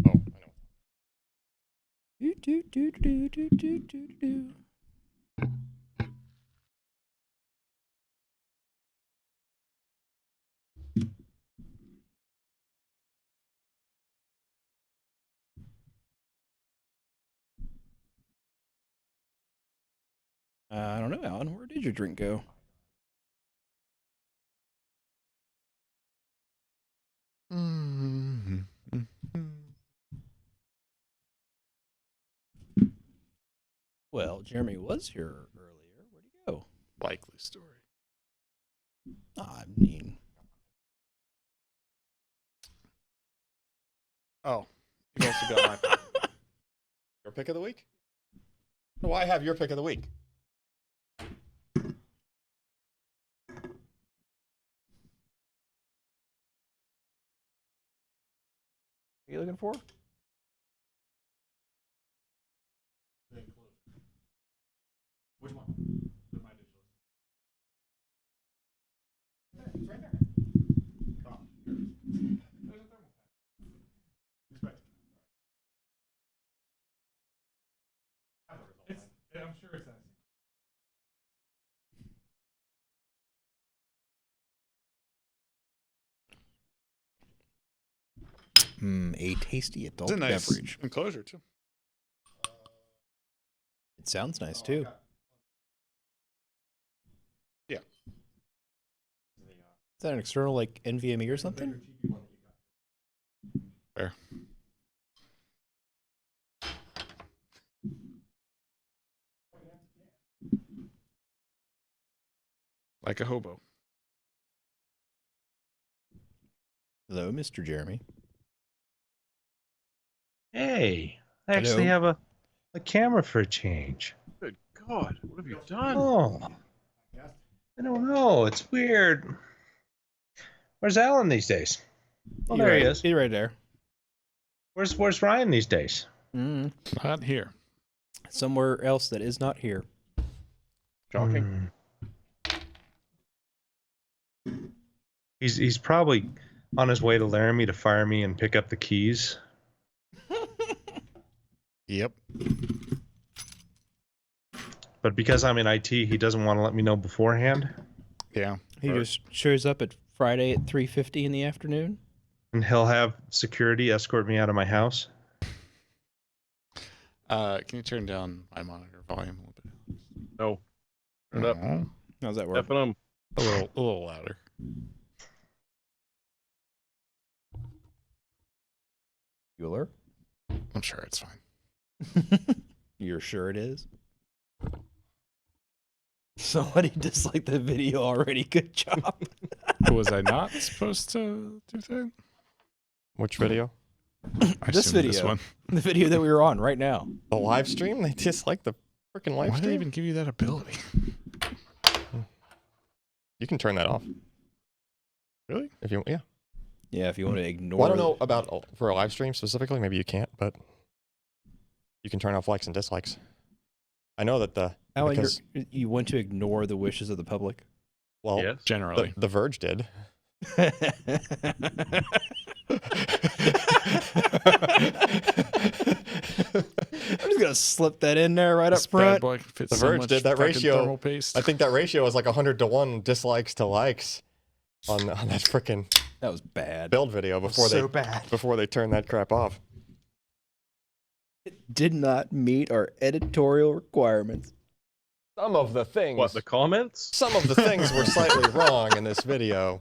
Oh, I know. Do, do, do, do, do, do, do, do. I don't know, Alan. Where did your drink go? Mm-hmm. Well, Jeremy was here earlier. Where'd he go? Likely story. I mean, Oh, you also got my your pick of the week. Why have your pick of the week? what are you looking for? Which one? My digital. It's right there. Come on. There's a thermal pack. Expect. I'm sure it's that. A tasty adult It's a nice beverage. enclosure too. It sounds nice too. Yeah. Is that an external like NVMe or something? Fair. Like a hobo. Hello, Mr. Jeremy. Hey, I actually have a camera for a change. Good God, what have you done? Oh, I don't know. It's weird. Where's Alan these days? Oh, there he is. He's right there. Where's Ryan these days? Not here. Somewhere else that is not here. Jogging. He's probably on his way to Laramie to fire me and pick up the keys. Yep. But because I'm in IT, he doesn't want to let me know beforehand. Yeah. He just shows up at Friday at 3:50 in the afternoon. And he'll have security escort me out of my house. Can you turn down my monitor volume a little bit? No. Turn it up. How's that work? Effing 'em. A little louder. Bueller? I'm sure it's fine. You're sure it is? Somebody disliked the video already. Good job. Was I not supposed to do that? Which video? I This assume video. This one. The video that we were on right now. The live stream? They dislike the freaking live stream? Why did they even give you that ability? You can turn that off. Really? If you, yeah. Yeah, if you want to ignore. Well, I don't know about for a live stream specifically. Maybe you can't, but you can turn off likes and dislikes. I know that Alan, because you want to ignore the wishes of the public? well, Yes. generally, the Verge did. I'm just gonna slip that in there right up front. The Verge did that ratio. I think that ratio is like 100-to-1 dislikes to likes on that freaking That was bad. build video before they turned that crap off. It did not meet our editorial requirements. Some of the things. What, the comments? Some of the things were slightly wrong in this video.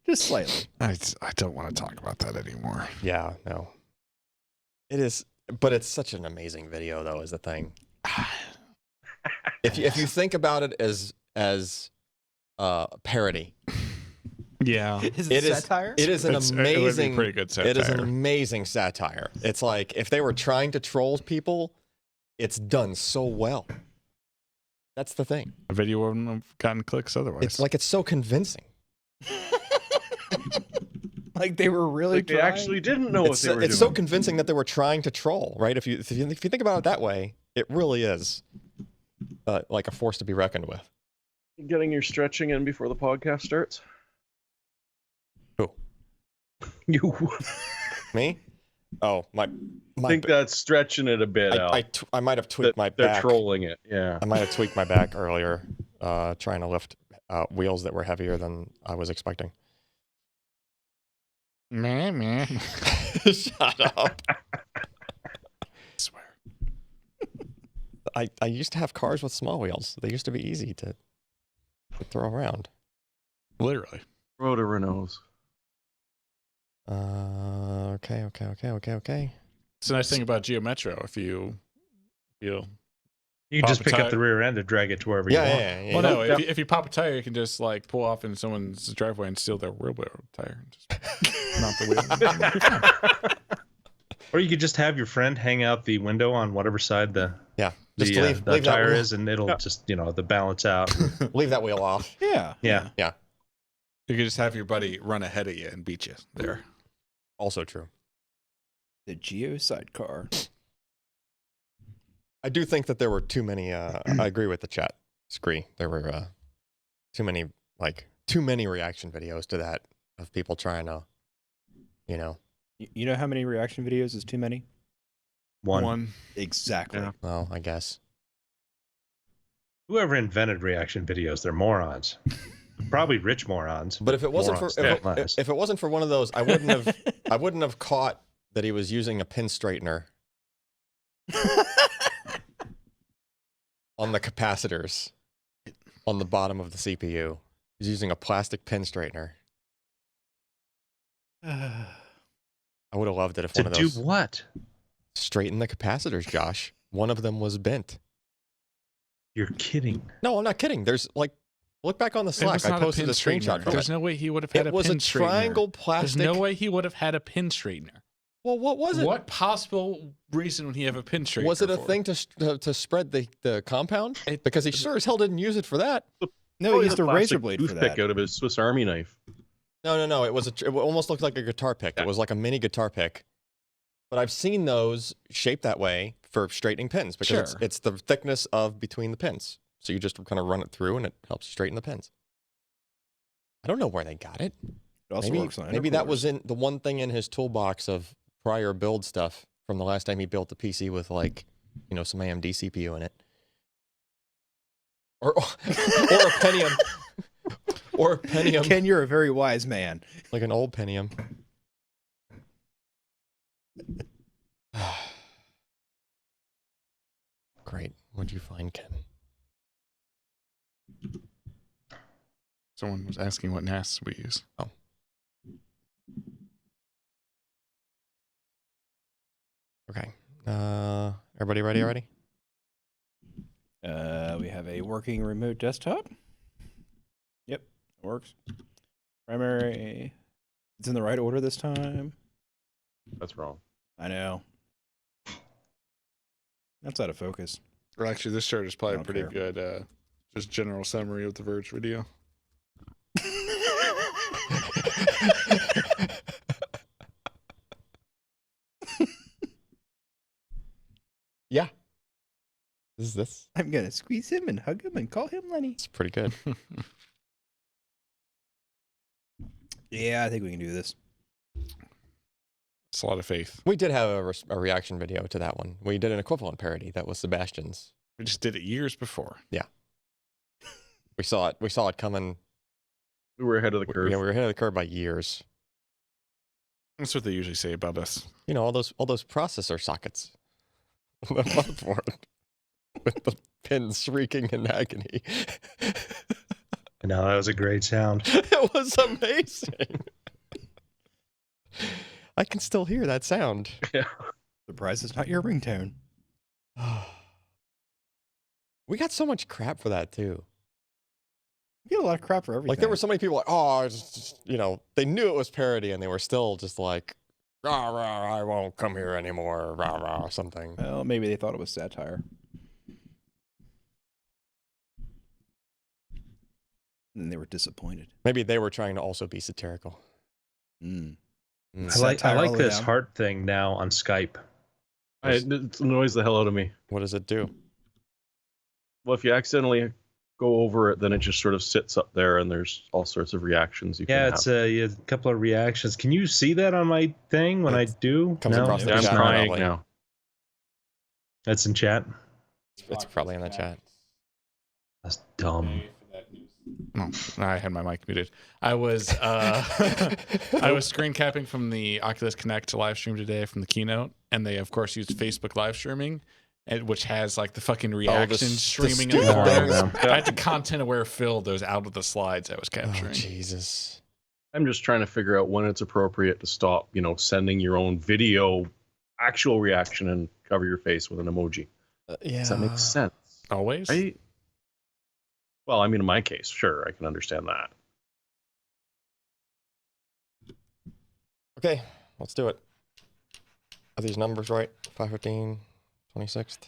Just slightly. I don't want to talk about that anymore. Yeah, no. It is, but it's such an amazing video, though, is the thing. If you think about it as parody, Yeah, it is satire. It is an amazing. It would be pretty good satire. It is an amazing satire. It's like if they were trying to troll people, it's done so well. That's the thing. A video wouldn't have gotten clicks otherwise. It's like it's so convincing. Like they were really Like they trying. actually didn't know what they were doing. It's so convincing that they were trying to troll, right? If you think about it that way, it really is like a force to be reckoned with. Getting your stretching in before the podcast starts? Who? You. Me? Oh, I think that's stretching it a bit out. I might have tweaked my They're back. trolling it. Yeah. I might have tweaked my back earlier, trying to lift wheels that were heavier than I was expecting. Meh. Shut up. I swear. I used to have cars with small wheels. They used to be easy to throw around. Literally. Rotor Renaults. Okay. It's a nice thing about Geo Metro. If you You can just pick up the rear end and drag it to wherever you want. Yeah. well, no, if you pop a tire, you can just like pull off in someone's driveway and steal their real tire and just mount the wheel. Or you could just have your friend hang out the window on whatever side the Just leave the that tire wheel. is, and it'll just the balance out. Leave that wheel off. Yeah. Yeah. You could just have your buddy run ahead of you and beat you there. Also true. The Geo sidecar. I do think that there were too many. I agree with the chat. Scree. There were too many reaction videos to that of people trying to, You know how many reaction videos is too many? One. Exactly. Yeah. Well, I guess. Whoever invented reaction videos, they're morons. Probably rich morons. But if it wasn't Morons, for not less. if it wasn't for one of those, I wouldn't have caught that he was using a pin straightener on the capacitors on the bottom of the CPU. He's using a plastic pin straightener. I would have loved it if To one of do those what? straighten the capacitors, Josh. One of them was bent. You're kidding. No, I'm not kidding. There's look back on the It Slack. was I not posted a pin screenshot straightener. from There's it. no way he would have had It a was pin a triangle straightener. plastic. There's no way he would have had a pin straightener. Well, what was it? What possible reason would he have a pin straightener? Was it a for? thing to spread the compound? Because he sure as hell didn't use it for that. No, he used a razor blade for toothpick that. out of his Swiss Army knife. No. It was it almost looked like a guitar pick. It was like a mini guitar pick. But I've seen those shaped that way for straightening pins because Sure. it's the thickness of between the pins. So you just kind of run it through and it helps straighten the pins. I don't know where they got it. It also works on Maybe that was intercoolers. in the one thing in his toolbox of prior build stuff from the last time he built the PC with some AMD CPU in it. Or a Pentium. Or a Pentium. Ken, you're a very wise man. Like an old Pentium. Great. What'd you find, Ken? Someone was asking what NAS we use. Oh. Okay. Everybody ready already? We have a working remote desktop. Yep, it works. Primary. It's in the right order this time. That's wrong. I know. That's out of focus. Or actually, this shirt is probably don't pretty care. good. Just general summary of the Verge video. Yeah. Is this? I'm gonna squeeze him and hug him and call him Lenny. It's pretty good. Yeah, I think we can do this. It's a lot of faith. We did have a reaction video to that one. We did an equivalent parody. That was Sebastian's. We just did it years before. We saw it. We saw it coming. We were ahead of the curve. Yeah, we were ahead of the curve by years. That's what they usually say about us. All those processor sockets. On the motherboard. With the pins shrieking in agony. No, that was a great sound. It was amazing. I can still hear that sound. Yeah. Surprised it's not your ringtone. We got so much crap for that too. You get a lot of crap for everything. Like there were so many people like, oh, it's just, they knew it was parody and they were still just like, rah, rah, I won't come here anymore, rah, rah, something. Well, maybe they thought it was satire. And they were disappointed. Maybe they were trying to also be satirical. Mm. Mm. I like Satire all this down. heart thing now on Skype. It annoys the hell out of me. What does it do? Well, if you accidentally go over it, then it just sort of sits up there, and there's all sorts of reactions you can Yeah, have. it's a couple of reactions. Can you see that on my thing when I do? comes across the Yeah, I'm chat trying probably. now. That's in chat. It's probably in the chat. That's dumb. Oh, I had my mic muted. I was I was screen capping from the Oculus Connect live stream today from the keynote, and they of course used Facebook live streaming, which has like the fucking reaction streaming in the corner. I had to content aware fill those out of the slides I was capturing. Oh, Jesus. I'm just trying to figure out when it's appropriate to stop, sending your own video, actual reaction, and cover your face with an emoji. Yeah. Does that make sense? Always. Right? Well, I mean, in my case, sure, I can understand that. Okay, let's do it. Are these numbers right? 5:15, 26th.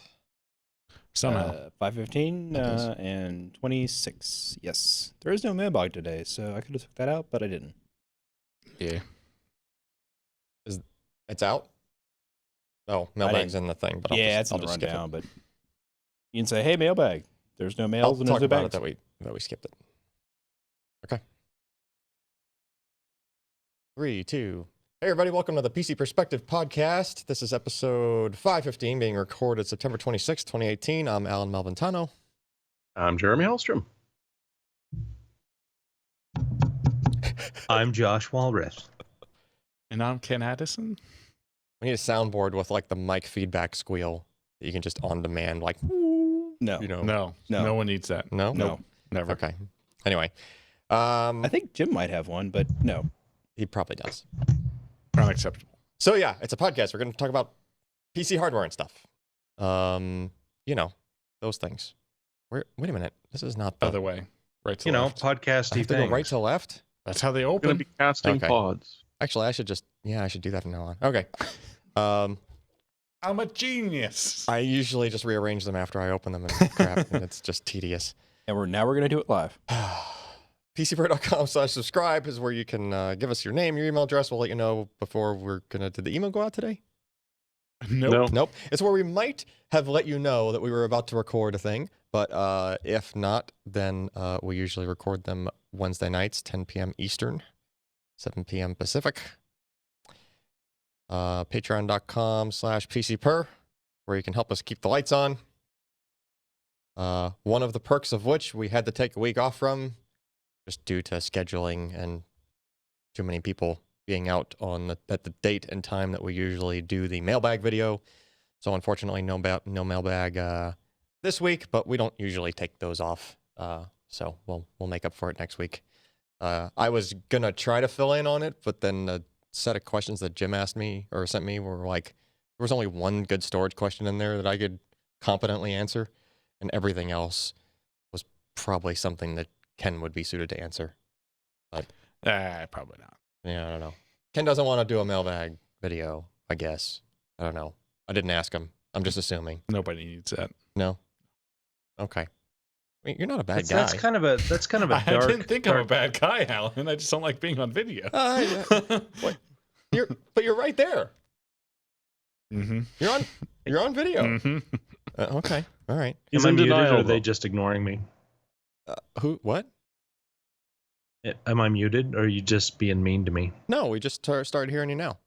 Somehow. 5:15 It is. and 26. Yes. There is no mailbag today, so I could have took that out, but I didn't. Yeah. It's out? Oh, mailbag's in the thing, but yeah, it's I'll in the just skip rundown, it. but you can say, hey, mailbag. There's no I'll mails and talk there's no about it bags. that we skipped it. Okay. 3, 2. Hey, everybody. Welcome to the PC Perspective Podcast. This is episode 515 being recorded September 26th, 2018. I'm Alan Malventano. I'm Jeremy Hellstrom. I'm Josh Walrath. And I'm Ken Addison. We need a soundboard with like the mic feedback squeal that you can just on demand, like, No. you know. No one needs that. No? No. Never. Okay. Anyway. I think Jim might have one, but no. He probably does. Unacceptable. So yeah, it's a podcast. We're going to talk about PC hardware and stuff. Those things. Wait a minute. This is not the Other way. Right to left. I Podcasty have to things. go right to left. That's how they I'm going open. to be casting Okay. pods. Actually, I should do that from now on. Okay. I'm a genius. I usually just rearrange them after I open them and crap, and it's just tedious. And we're going to do it live. PCPro.com/subscribe is where you can give us your name, your email address. We'll let you know before did the email go out today? Nope. Nope. It's where we might have let you know that we were about to record a thing, but if not, then we usually record them Wednesday nights, 10 p.m. Eastern, 7 p.m. Pacific. Patreon.com/PCPer, where you can help us keep the lights on. One of the perks of which we had to take a week off from, just due to scheduling and too many people being out at the date and time that we usually do the mailbag video. So unfortunately, no mailbag this week, but we don't usually take those off. So we'll make up for it next week. I was gonna try to fill in on it, but then a set of questions that Jim asked me or sent me were like, there was only one good storage question in there that I could competently answer, and everything else was probably something that Ken would be suited to answer. Probably not. Yeah, I don't know. Ken doesn't want to do a mailbag video, I guess. I don't know. I didn't ask him. I'm just assuming. Nobody needs that. No? Okay. I mean, you're not a bad That's guy. kind of a dark. I didn't think I'm a bad guy, Alan. I just don't like being on video. What? But you're right there. Mm-hmm. You're on video. Mm-hmm. Okay. All right. He's Am I in muted, denial, or are they though. just ignoring me? Who? What? Am I muted, or are you just being mean to me? No, we just started hearing you now.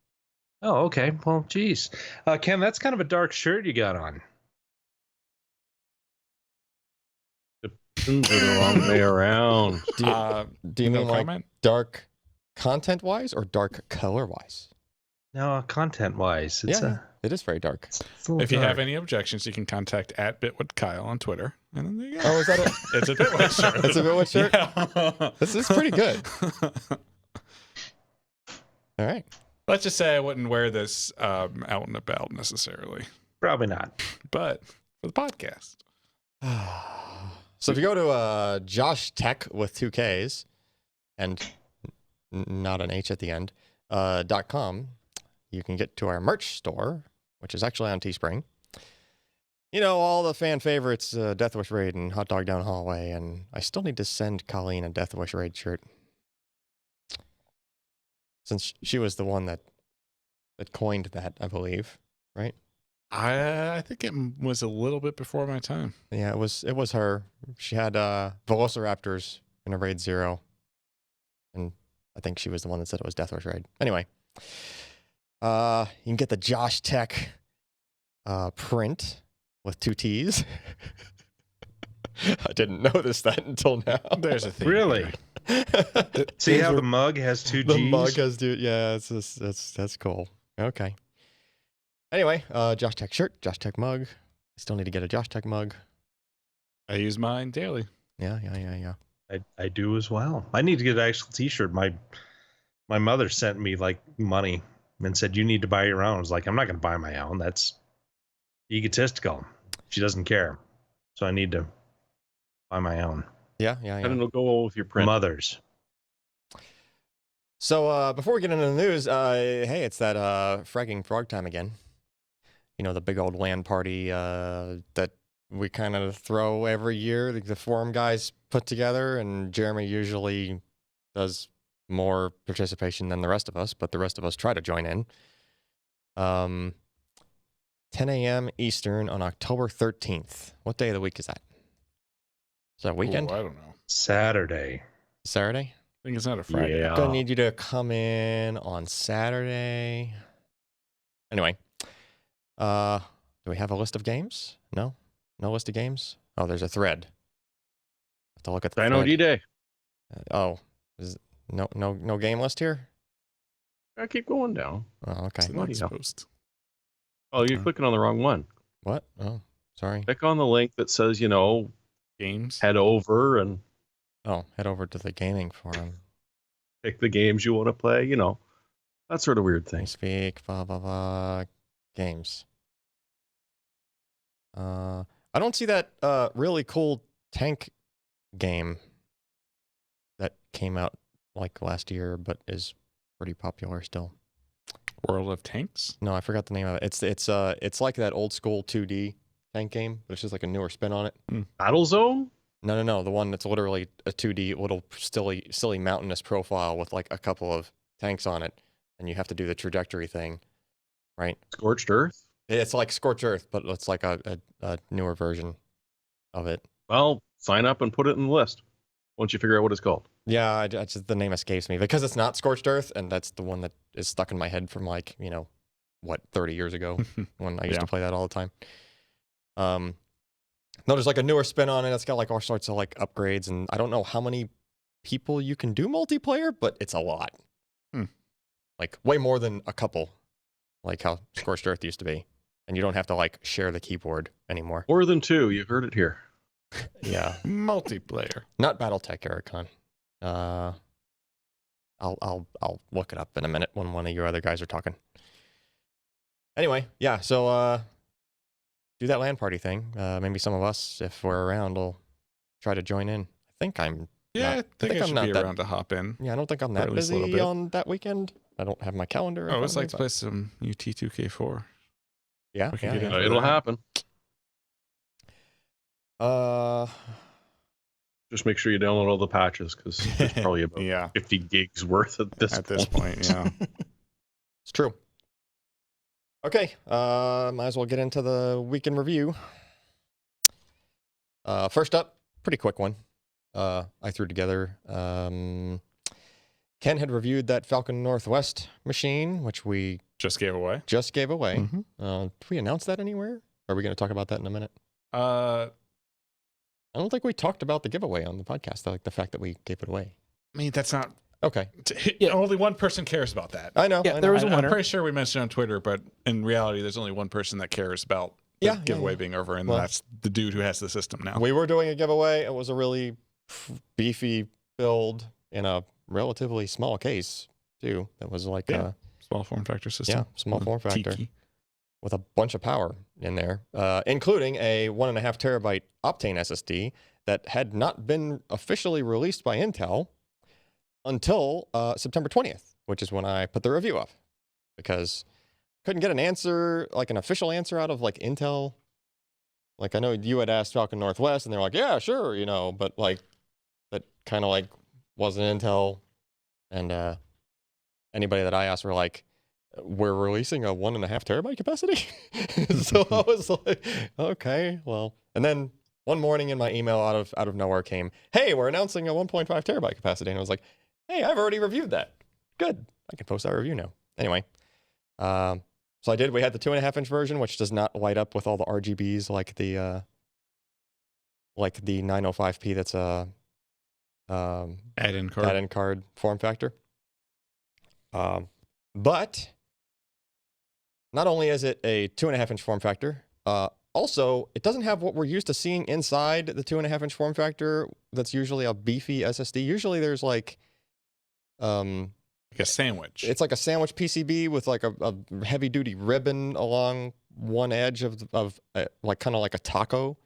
Oh, okay. Well, geez. Ken, that's kind of a dark shirt you got on. Depends the wrong way around. Do you no mean like comment? dark content-wise or dark color-wise? No, content-wise, it's Yeah, it is very dark. it's a little If you have dark. any objections, you can contact @BitwoodKyle on Twitter. And then there you go. Oh, is that it? It's a Bitwood shirt. It's a Bitwood shirt? Yeah. This is pretty good. All right. Let's just say I wouldn't wear this out and about necessarily, Probably not. but for the podcast. So if you go to Josh Tech with 2 Ks and not an H at the end, .com, you can get to our merch store, which is actually on Teespring. You know, all the fan favorites, Death Wish Raid and Hot Dog Down Hallway, and I still need to send Colleen a Death Wish Raid shirt. Since she was the one that coined that, I believe, right? I think it was a little bit before my time. Yeah, it was her. She had Velociraptors in a Raid 0. And I think she was the one that said it was Death Wish Raid. Anyway. You can get the Josh Tech print with 2 T's. I didn't notice that until now. There's a thing. Really? See how the mug has 2 G's? The mug has dude. Yeah, that's cool. Okay. Anyway, Josh Tech shirt, Josh Tech mug. I still need to get a Josh Tech mug. I use mine daily. Yeah. I do as well. I need to get an actual T-shirt. My mother sent me like money and said you need to buy your own. I was like, I'm not going to buy my own. That's egotistical. She doesn't care, so I need to buy my own. Yeah. I don't know. Go with your print. Mothers. So before we get into the news, hey, it's that fragging frog time again. You know, the big old LAN party that we kind of throw every year. The forum guys put together, and Jeremy usually does more participation than the rest of us, but the rest of us try to join in. 10 a.m. Eastern on October 13th. What day of the week is that? Is that weekend? Ooh, I don't know. Saturday. Saturday? I think it's not a Friday. Yeah. Gonna need you to come in on Saturday. Anyway, do we have a list of games? No list of games. Oh, there's a thread. Have to look at the Dino thread. D-Day. Is no game list here? I keep going down. Oh, okay. It's the next Yeah. post. Oh, you're clicking on the wrong one. What? Oh, sorry. Click on the link that says, Games. head over and Oh, head over to the gaming forum. pick the games you want to play. That sort of weird thing. Speak, blah blah blah. Games. I don't see that really cool tank game that came out like last year, but is pretty popular still. World of Tanks. No, I forgot the name of it. It's like that old school 2D tank game, but it's just like a newer spin on it. Battlezone? No, the one that's literally a 2D little silly mountainous profile with like a couple of tanks on it, and you have to do the trajectory thing, right? Scorched Earth? It's like Scorched Earth, but it's like a newer version of it. Well, sign up and put it in the list once you figure out what it's called. Yeah, the name escapes me because it's not Scorched Earth, and that's the one that is stuck in my head from 30 years ago when I used to play that all the time. No, there's like a newer spin on it. It's got like all sorts of like upgrades, and I don't know how many people you can do multiplayer, but it's a lot. Like way more than a couple, like how Scorched Earth used to be. And you don't have to like share the keyboard anymore. More than 2. You heard it here. Yeah. Multiplayer. Not BattleTech, Ericon. I'll look it up in a minute when one of your other guys are talking. Anyway, yeah, so do that LAN party thing. Maybe some of us, if we're around, will try to join in. I think I'm Yeah, I think I I'm should not be that- around to hop in. Yeah, I don't think I'm For that at least a little busy bit. on that weekend. I don't have my calendar. in I always front like to of me, play some UT2K4. but- Yeah, we can yeah, get yeah. into It'll that. happen. Uh, Just make sure you download all the patches because there's probably about Yeah, 50 gigs worth at this point, yeah. it's true. Okay, might as well get into the week in review. First up, pretty quick one. I threw together. Ken had reviewed that Falcon Northwest machine, which we Just gave away. just gave away. Mhm. Did we announce that anywhere? Are we going to talk about that in a minute? I I don't think we talked about the giveaway on the podcast, like the fact that we gave it away. mean, that's not. Okay, Only one person cares about that. I know. Yeah, I there know. was a I'm winner. pretty sure we mentioned it on Twitter, but in reality, there's only one person that cares about the Yeah, giveaway yeah. being over, and Well- that's the dude who has the system now. We were doing a giveaway. It was a really beefy build in a relatively small case, too. It was like Yeah. Small form factor system. Yeah, small form factor. Tiki. with a bunch of power in there, including a 1.5 terabyte Optane SSD that had not been officially released by Intel until September 20th, which is when I put the review up, because couldn't get an answer, like an official answer out of like Intel. Like I know you had asked Falcon Northwest, and they're like, yeah, sure, but like that kind of like wasn't Intel, and anybody that I asked were like, we're releasing a 1.5 terabyte capacity. So I was like, okay, well. And then one morning in my email out of nowhere came, hey, we're announcing a 1.5 terabyte capacity. And I was like, hey, I've already reviewed that. Good. I can post that review now. Anyway, so I did. We had the 2.5-inch version, which does not light up with all the RGBs like the 905p. That's a Add-in card. add-in card form factor. But not only is it a 2.5-inch form factor, also it doesn't have what we're used to seeing inside the 2.5-inch form factor. That's usually a beefy SSD. Usually there's like Like a sandwich. it's like a sandwich PCB with like a heavy duty ribbon along one edge of like kind of like a taco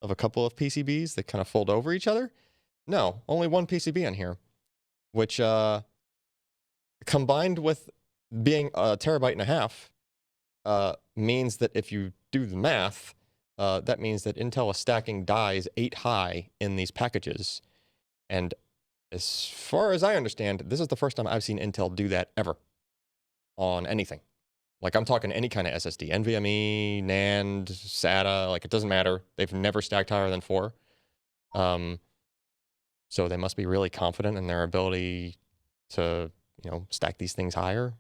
of a couple of PCBs that kind of fold over each other. No, only one PCB in here, which combined with being 1.5 terabytes means that if you do the math, that means that Intel is stacking dies 8 high in these packages. And as far as I understand, this is the first time I've seen Intel do that ever on anything. Like I'm talking any kind of SSD, NVMe, NAND, SATA, like it doesn't matter. They've never stacked higher than 4. So they must be really confident in their ability to, stack these things higher.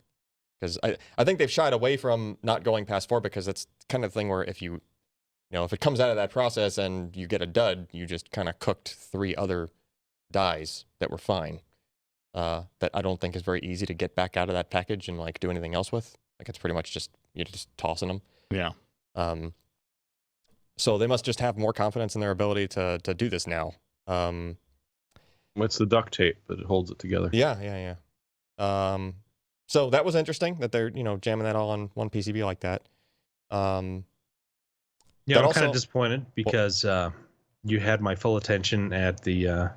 Because I think they've shied away from not going past 4 because it's kind of the thing where if if it comes out of that process and you get a dud, you just kind of cooked 3 other dies that were fine. That I don't think is very easy to get back out of that package and like do anything else with. Like it's pretty much just you're just tossing them. Yeah. So they must just have more confidence in their ability to do this now. It's the duct tape that holds it together. Yeah. So that was interesting that they're jamming that all on one PCB like that. Yeah, But I'm kind also- of disappointed because you had my full attention at the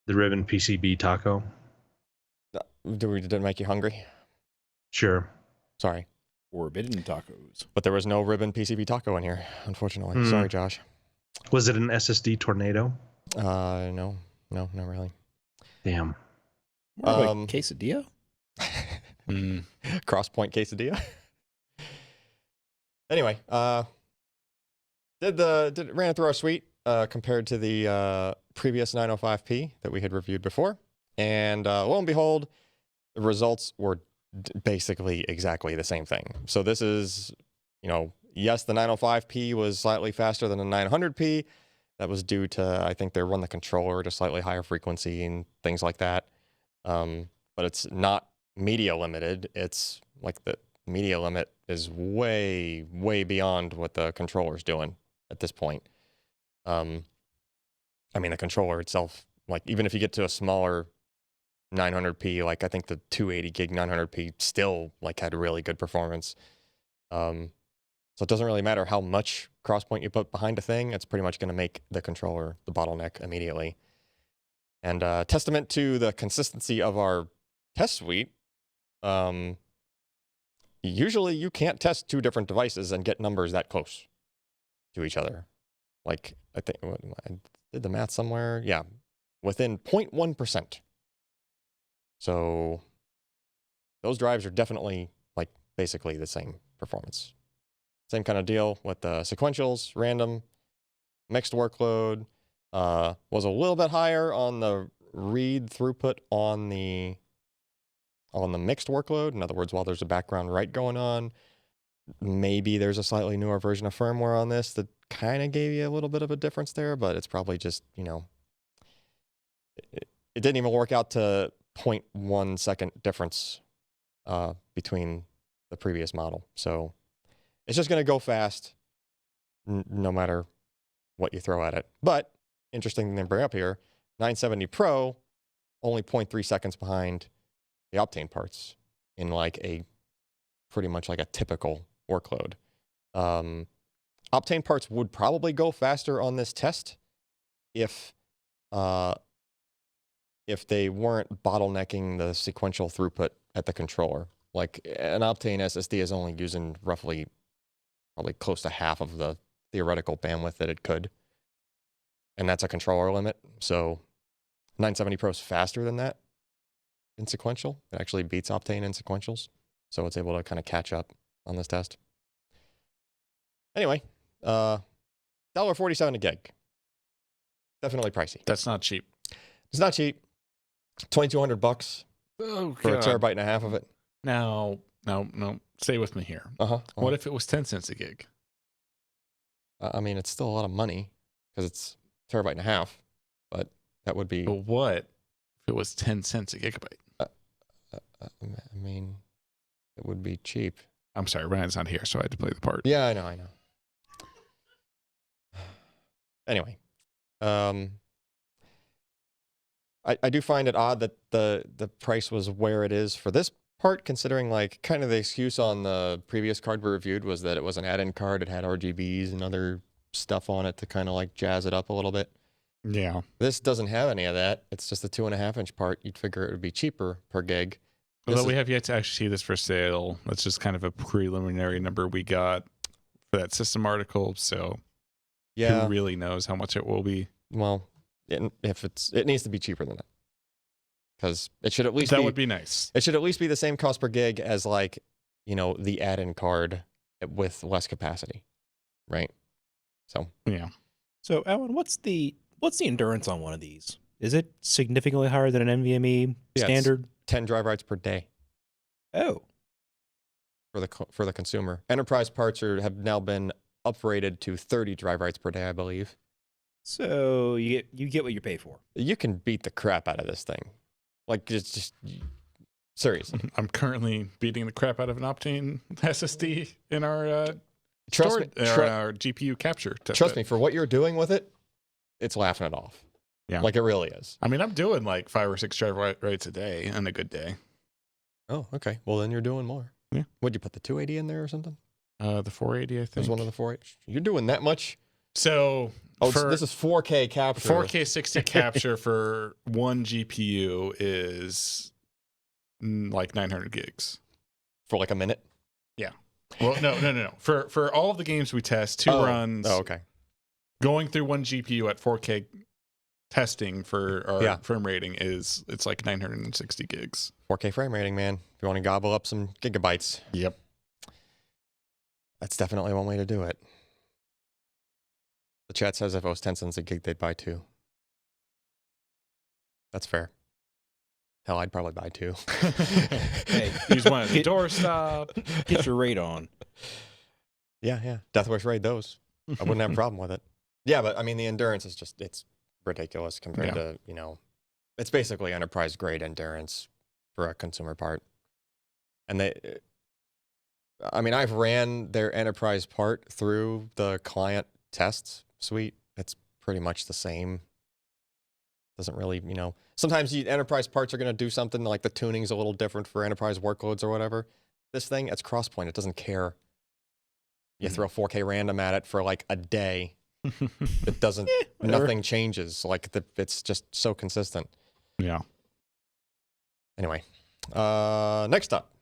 ribbon PCB taco. Did it make you hungry? Sure. Sorry, Forbidden tacos. but there was no ribbon PCB taco in here, unfortunately. Sorry, Josh. Was it an SSD tornado? No, not really. Damn. More like quesadilla? Mm. Crosspoint quesadilla. Anyway, ran it through our suite compared to the previous 905p that we had reviewed before, and lo and behold, the results were basically exactly the same thing. So this is, yes, the 905p was slightly faster than the 900p. That was due to, I think they run the controller at a slightly higher frequency and things like that. But it's not media limited. It's like the media limit is way, way beyond what the controller's doing at this point. I mean, the controller itself, like even if you get to a smaller 900p, like I think the 280 gig 900p still like had really good performance. So it doesn't really matter how much crosspoint you put behind a thing. It's pretty much going to make the controller the bottleneck immediately. And testament to the consistency of our test suite, usually you can't test 2 different devices and get numbers that close to each other. Like I think I did the math somewhere. Yeah, within 0.1%. So those drives are definitely like basically the same performance. Same kind of deal with the sequentials, random, mixed workload. Was a little bit higher on the read throughput on the mixed workload. In other words, while there's a background write going on, maybe there's a slightly newer version of firmware on this that kind of gave you a little bit of a difference there, but it's probably just, it didn't even work out to 0.1 second difference between the previous model. So it's just going to go fast no matter what you throw at it. But interesting thing to bring up here, 970 Pro, only 0.3 seconds behind the Optane parts in like a pretty much like a typical workload. Optane parts would probably go faster on this test if they weren't bottlenecking the sequential throughput at the controller. Like an Optane SSD is only using roughly probably close to half of the theoretical bandwidth that it could. And that's a controller limit. So 970 Pro is faster than that in sequential. It actually beats Optane in sequentials. so it's able to kind of catch up on this test. Anyway, $1.47 a gig. Definitely pricey. That's not cheap. It's not cheap. $2,200 Oh, for a terabyte and a half of it. No. Stay with me here. What if it was 10 cents a gig? I mean, it's still a lot of money because it's a terabyte and a half, but that would be. But what if it was 10 cents a gigabyte? I mean, it would be cheap. I'm sorry, Ryan's not here, so I had to play the part. Yeah, I know. Anyway, I do find it odd that the price was where it is for this part, considering like kind of the excuse on the previous card we reviewed was that it was an add-in card. It had RGBs and other stuff on it to kind of like jazz it up a little bit. Yeah. This doesn't have any of that. It's just a 2.5-inch part. You'd figure it would be cheaper per gig. Although we have yet to actually see this for sale. That's just kind of a preliminary number we got for that system article. So Yeah. who really knows how much it will be? Well, it needs to be cheaper than that, because it should at least That would be nice. It should at least be the same cost per gig as like, the add-in card with less capacity, right? So Yeah. So, Alan, what's the endurance on one of these? Is it significantly higher than an NVMe Yeah, it's standard? 10 drive writes per day Oh, for the consumer. Enterprise parts have now been upgraded to 30 drive writes per day, I believe. so you get what you pay for. You can beat the crap out of this thing. Like, it's just seriously. I'm currently beating the crap out of an Optane SSD in our Trust me. our GPU capture. Trust me, for what you're doing with it, it's laughing it off. Yeah. Like it really is. I mean, I'm doing like 5 or 6 drive writes a day on a good day. Oh, okay. Well, then you're doing more. Yeah. Would you put the 280 in there or something? The 480, I think. There's one of the 480. You're doing that much? So Oh, this is 4K capture. 4K 60 capture for one GPU is like 900 gigs. For like a minute? Well, no. For all of the games we test, two runs. Oh, okay. Going through one GPU at 4K testing for our frame rating it's like 960 gigs. 4K frame rating, man. If you want to gobble up some gigabytes. Yep. That's definitely one way to do it. The chat says if it was 10 cents a gig, they'd buy 2. That's fair. Hell, I'd probably buy 2. Hey, Use one at the doorstop. get your rate on. Yeah. Deathwish raid those. I wouldn't have a problem with it. Yeah, but I mean, the endurance is just, it's ridiculous compared to, it's basically enterprise grade endurance for a consumer part. And I've ran their enterprise part through the client tests suite. It's pretty much the same. Doesn't really, sometimes enterprise parts are going to do something like the tuning's a little different for enterprise workloads or whatever. This thing, it's Crosspoint. It doesn't care. You throw 4K random at it for like a day. It doesn't, nothing changes. Like it's just so consistent. Yeah. Anyway, next up,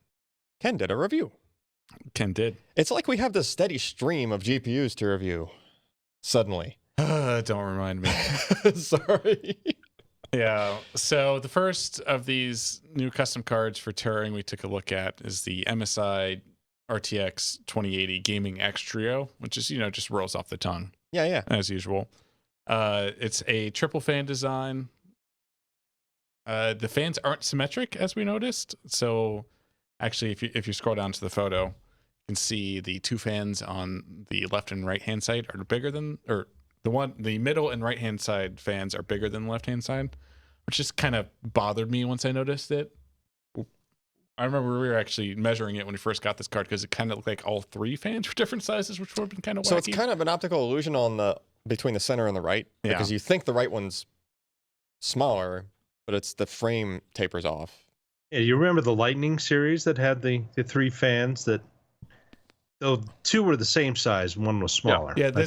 Ken did a review. Ken did. It's like we have this steady stream of GPUs to review suddenly. Don't remind me. Sorry. Yeah. So the first of these new custom cards for Turing we took a look at is the MSI RTX 2080 Gaming X Trio, which is, just rolls off the tongue. Yeah. As usual. It's a triple fan design. The fans aren't symmetric, as we noticed. So actually, if you scroll down to the photo, you can see the 2 fans on the left and right hand side are bigger than, or the middle and right hand side fans are bigger than the left hand side, which just kind of bothered me once I noticed it. I remember we were actually measuring it when we first got this card because it kind of looked like all 3 fans were different sizes, which would have been kind of wacky. So it's kind of an optical illusion on between the center and the right, because you think the right one's smaller, but it's the frame tapers off. Yeah, you remember the Lightning series that had the 3 fans that, though 2 were the same size, one was smaller. Yeah, I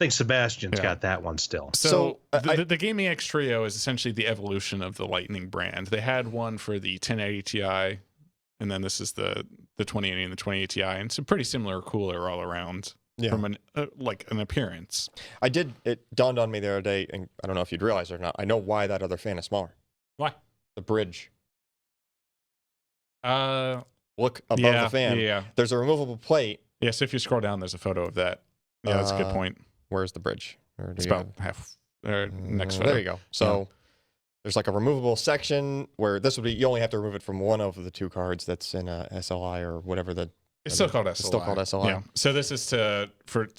think Sebastian's got that one still. So the Gaming X Trio is essentially the evolution of the Lightning brand. They had one for the 1080 Ti, and then this is the 2080 and the 2080 Ti, and it's a pretty similar cooler all around from an appearance. It dawned on me the other day, and I don't know if you'd realize it or not, I know why that other fan is smaller. Why? The bridge. Well, look above yeah, the fan. Yeah. There's a removable plate. Yeah. So if you scroll down, there's a photo of that. Yeah, that's a good point. Where's the bridge? Or do It's you about half. Next there photo. you go. So there's like a removable section where this would be, you only have to remove it from one of the two cards that's in a SLI or whatever the. It's still called SLI. It's still called SLI. Yeah. So this is so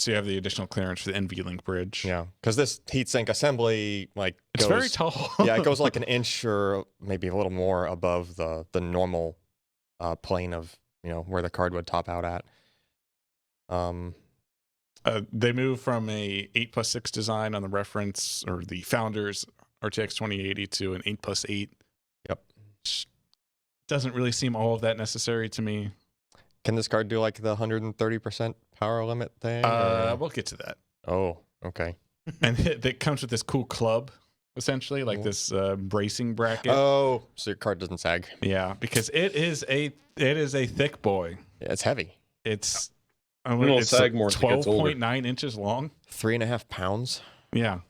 you have the additional clearance for the NVLink bridge. Yeah, because this heatsink assembly It's goes, very tall. yeah, it goes like an inch or maybe a little more above the normal plane of where the card would top out at. They moved from a 8+6 design on the reference or the founders RTX 2080 to an 8+8. Yep. Which doesn't really seem all of that necessary to me. Can this card do like the 130% power limit thing? We'll get to that. Oh, okay. And it comes with this cool club, essentially, like this bracing bracket. Oh, so your card doesn't sag. Yeah, because it is a thick boy. Yeah, it's heavy. It's It won't it's sag more as it gets older. 12.9 inches long. 3.5 pounds. Yeah,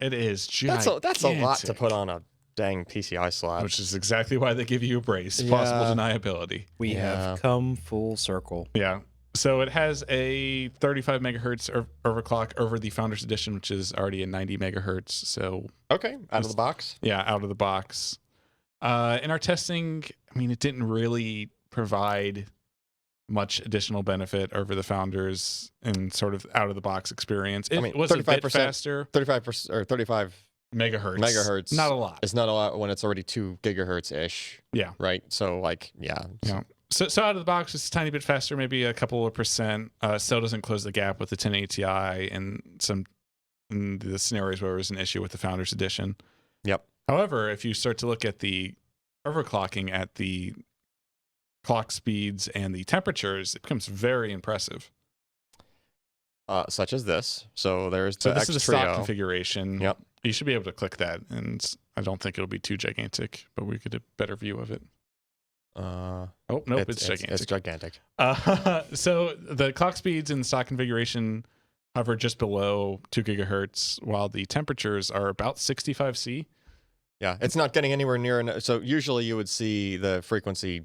it is. That's a lot to gigantic. put on a dang PCI slot. Which is exactly why they give you a brace. Yeah. Possible deniability. We have come full circle. Yeah. So it has a 35 megahertz overclock over the Founders Edition, which is already a 90 megahertz. So Okay, out of the box. yeah, out of the box. In our testing, I mean, it didn't really provide much additional benefit over the Founders and sort of out of the box experience. It was a bit 35%, faster. 35% or 35 Megahertz. megahertz. Not a lot. It's not a lot when it's already 2 gigahertz ish. Yeah. Right. So Yeah. So out of the box, it's a tiny bit faster, maybe a couple of percent. Still doesn't close the gap with the 1080 Ti and in the scenarios where there was an issue with the Founders Edition. Yep. However, if you start to look at the overclocking at the clock speeds and the temperatures, it becomes very impressive. Such as this. So there's the So this X is a stock Trio. configuration. Yep. You should be able to click that, and I don't think it'll be too gigantic, but we get a better view of it. Oh, nope, it's gigantic. It's gigantic. So the clock speeds in the stock configuration hover just below 2 gigahertz, while the temperatures are about 65 C. Yeah, it's not getting anywhere near. So usually you would see the frequency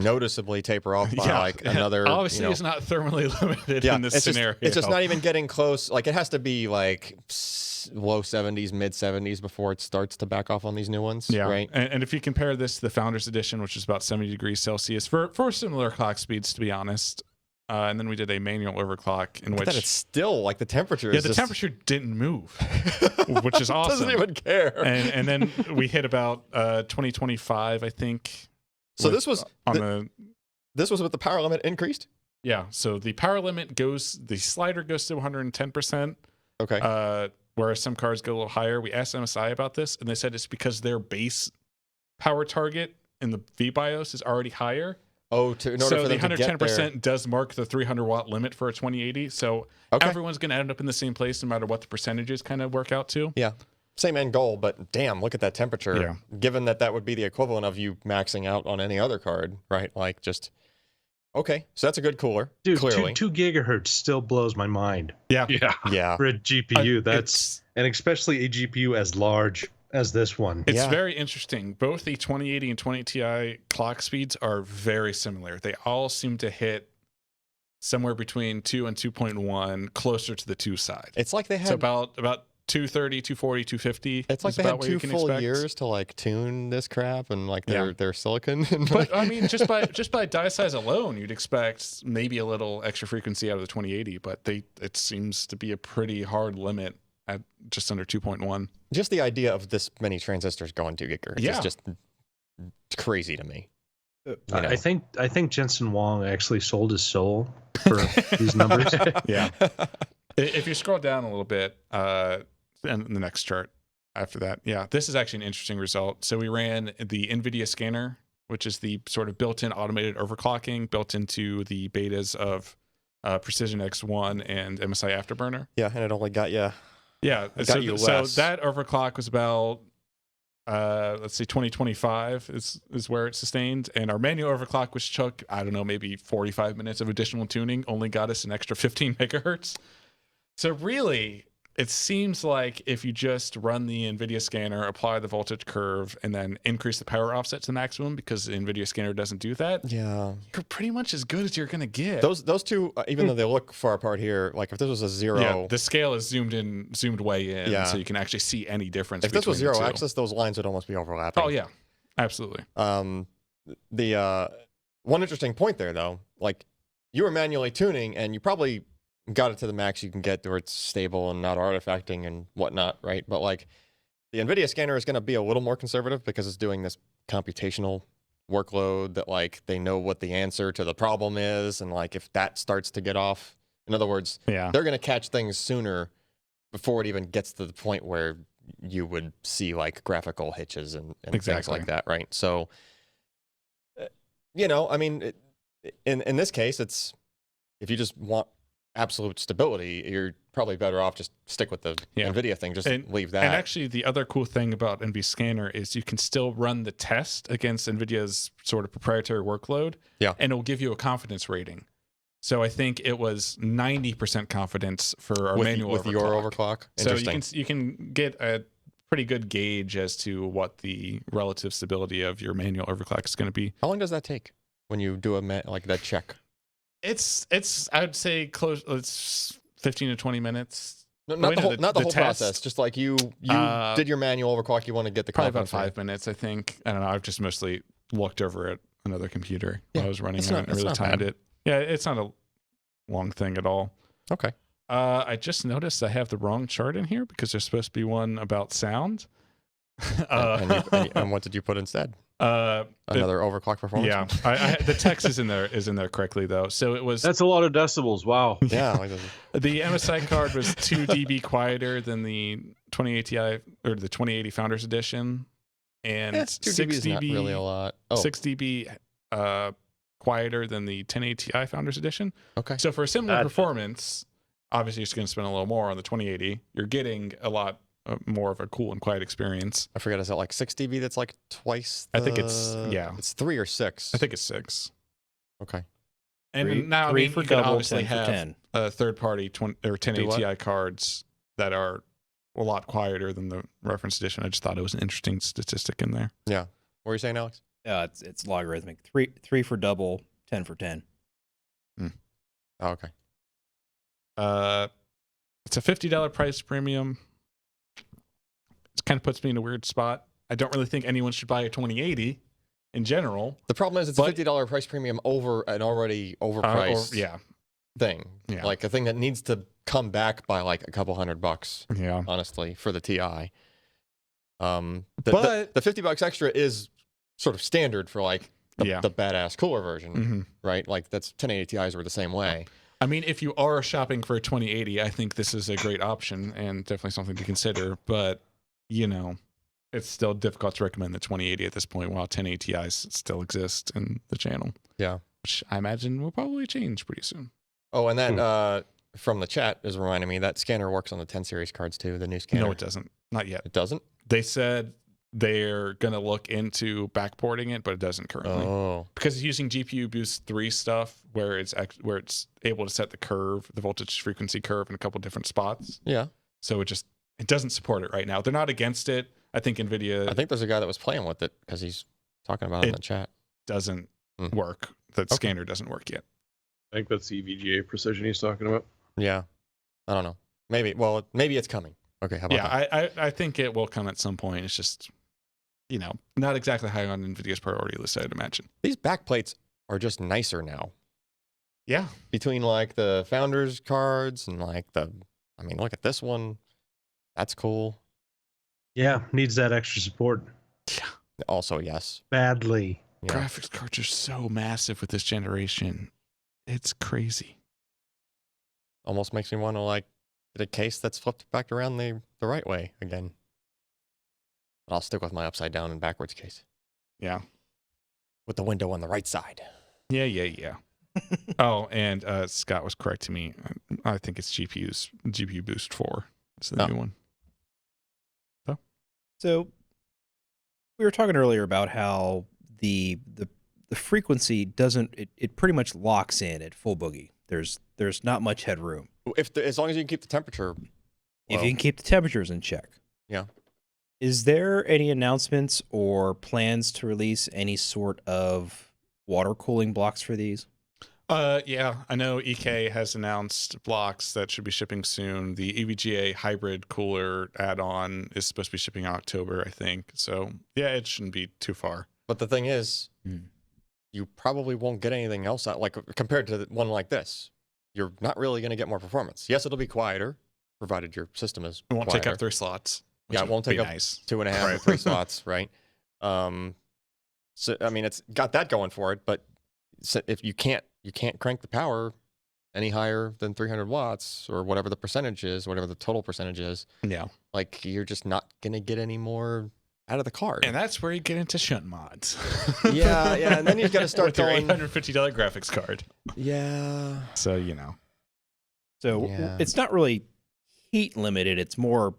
noticeably taper off by like another. Obviously, it's not thermally limited in this it's scenario. It's just not even getting close. Like it has to be like low 70s, mid 70s before it starts to back off on these new ones. Yeah, right. And if you compare this to the Founders Edition, which is about 70 degrees Celsius for similar clock speeds, to be honest. And then we did a manual overclock in But which then it's still like the temperature. yeah, is the just, temperature didn't move, which is awesome. Doesn't even care. And then we hit about 2025, I think. So this was on this was with the power limit increased. yeah. So the power limit the slider goes to 110%. Okay. Whereas some cards go a little higher. We asked MSI about this, and they said it's because their base power target in the VBIOS is already higher. Oh, in order So for the them to get there. 110% does mark the 300 watt limit for a 2080. So Okay. everyone's going to end up in the same place no matter what the percentages kind of work out to. Yeah. Same end goal, but damn, look at that temperature. Yeah. Given that would be the equivalent of you maxing out on any other card, right? Like just okay. So that's a good cooler. Dude, clearly. 2 gigahertz still blows my mind Yeah. Yeah. Yeah. for a GPU. It's And especially a GPU as large as this one. It's Yeah. very interesting. Both the 2080 and 20 Ti clock speeds are very similar. They all seem to hit somewhere between 2 and 2.1, closer to the 2 side. It's like they had So about 230, 240, 250. it's like is they about had what you 2 can full expect. years to like tune this crap and like their Yeah. their silicon. And But I mean, just by die size alone, you'd expect maybe a little extra frequency out of the 2080. But it seems to be a pretty hard limit at just under 2.1. just the idea of this many transistors going 2 gigahertz Yeah. is just crazy to me. You know. I think Jensen Wong actually sold his soul for these numbers. Yeah. If you scroll down a little bit, and the next chart after that, yeah, this is actually an interesting result. So we ran the NVIDIA scanner, which is the sort of built-in automated overclocking built into the betas of Precision X1 and MSI Afterburner. Yeah, and it only got you. Yeah, It so, got you so less. that overclock was about let's see, 2025 is where it sustained, and our manual overclock, which took I don't know maybe 45 minutes of additional tuning, only got us an extra 15 megahertz. So really, it seems like if you just run the NVIDIA scanner, apply the voltage curve, and then increase the power offset to the maximum, because the NVIDIA scanner doesn't do that, Yeah. you're pretty much as good as you're going to get. Those two, even though they look far apart here, like if this was a zero, Yeah, the scale is zoomed way in, Yeah. so you can actually see any difference. if this was between the zero two. axis, those lines would almost be overlapping. Oh yeah, absolutely. The one interesting point there, though, like you were manually tuning, and you probably got it to the max you can get where it's stable and not artifacting and whatnot, right? But like the NVIDIA scanner is going to be a little more conservative because it's doing this computational workload that like they know what the answer to the problem is, and like if that starts to get off, in other words, Yeah, they're going to catch things sooner before it even gets to the point where you would see like graphical hitches and things Exactly. like that, right? So, you know, I mean, in this case, it's if you just want absolute stability, you're probably better off just stick with the Yeah. NVIDIA thing. Just leave that. And actually, the other cool thing about NV Scanner is you can still run the test against NVIDIA's sort of proprietary workload. Yeah. And it'll give you a confidence rating. So I think it was 90% confidence for our with, manual with your overclock. So Interesting. you can get a pretty good gauge as to what the relative stability of your manual overclock is going to be. How long does that take when you do like that check? It's I'd say close. It's 15 to 20 minutes. No, Oh, not wait, the no, whole, not the the whole test. process. Just like you Uh, did your manual overclock. You want to get the Probably about confidence rating. 5 minutes, I think. I don't know. I've just mostly looked over at another computer while Yeah, I was running. it's I not- haven't it's really not timed bad. it. Yeah, it's not a long thing at all. Okay. I just noticed I have the wrong chart in here because there's supposed to be one about sound. And what did you put instead? Another overclock performance? Yeah, the text is in there correctly though. So it was That's a lot of decibels. Wow. Yeah. Like the MSI card was 2 dB quieter than the 2080 Ti or the 2080 Founders Edition, and 2 6 dB is dB not really a lot. Oh, 6 dB quieter than the 1080 Ti Founders Edition. okay. So for a similar Gotcha. performance, obviously you're just going to spend a little more on the 2080. You're getting a lot more of a cool and quiet experience. I forget, is it like 6 dB that's like twice? I think it's- yeah. It's 3 or 6. I think it's 6. Okay. And now I three mean, for you can double, obviously 10 for have 10. Third-party 1080 what? Ti cards that are a lot quieter than the reference edition. I just thought it was an interesting statistic in there. Yeah. What were you saying, Alex? It's logarithmic. Three for double, 10 for 10. Oh, okay. It's a $50 price premium. It kind of puts me in a weird spot. I don't really think anyone should buy a 2080 in general. The problem is it's But- a $50 price premium over an already overpriced Yeah. thing. Yeah. Like a thing that needs to come back by like a couple $100, Yeah. honestly, for the TI. The But- $50 extra is sort of standard for like Yeah. the badass cooler version, hmm right? Like that's 1080 Ti's were the same way. I mean, if you are shopping for a 2080, I think this is a great option and definitely something to consider. But, you know, it's still difficult to recommend the 2080 at this point while 1080 Ti's still exist in the channel. Yeah. Which I imagine will probably change pretty soon. Oh, and that from the chat is reminding me that scanner works on the 10 series cards too, the new scanner. No, it doesn't. Not yet. It doesn't? They said they're going to look into backporting it, but it doesn't currently. Oh. Because it's using GPU Boost 3 stuff where it's able to set the curve, the voltage frequency curve in a couple different spots. Yeah. So it doesn't support it right now. They're not against it. I think NVIDIA I think there's a guy that was playing with it because he's talking about it in It- the chat. doesn't Hmm. work. The Okay. scanner doesn't work yet. I think that's the EVGA precision he's talking about. Yeah. I don't know. Maybe. Well, maybe it's coming. Okay. How about Yeah, that? I think it will come at some point. It's just, you know, not exactly high on NVIDIA's priority list, I'd imagine. These back plates are just nicer now. Yeah. Between like the founders cards and like I mean, look at this one. That's cool. Yeah, needs that extra support Also, yes. badly. Yeah. Graphics cards are so massive with this generation. It's crazy. Almost makes me want to like get a case that's flipped back around the right way again. But I'll stick with my upside down and backwards case Yeah. with the window on the right side. Yeah. Oh, and Scott was correct to me. I think it's GPU Boost 4. It's the Oh. new one. So we were talking earlier about how the frequency doesn't it pretty much locks in at full boogie. There's not much headroom. As long as you can keep the temperature if Well- you can keep the temperatures in check. Yeah. Is there any announcements or plans to release any sort of water cooling blocks for these? Yeah, I know EK has announced blocks that should be shipping soon. The EVGA hybrid cooler add-on is supposed to be shipping in October, I think. So yeah, it shouldn't be too far. But the thing is, you probably won't get anything else out, like compared to one like this. You're not really going to get more performance. Yes, it'll be quieter, provided your system is It won't quieter. take up 3 slots. which Yeah, it would won't take be up nice. 2.5 or 3 slots, right? So I mean, it's got that going for it. But if you can't crank the power any higher than 300 watts or whatever the percentage is, whatever the total percentage is, Yeah, like you're just not gonna get any more out of the card. and that's where you get into shunt mods. Yeah, and then you've got to start with your going. $850 graphics card. Yeah, So you know, So Yeah. it's not really heat limited, it's more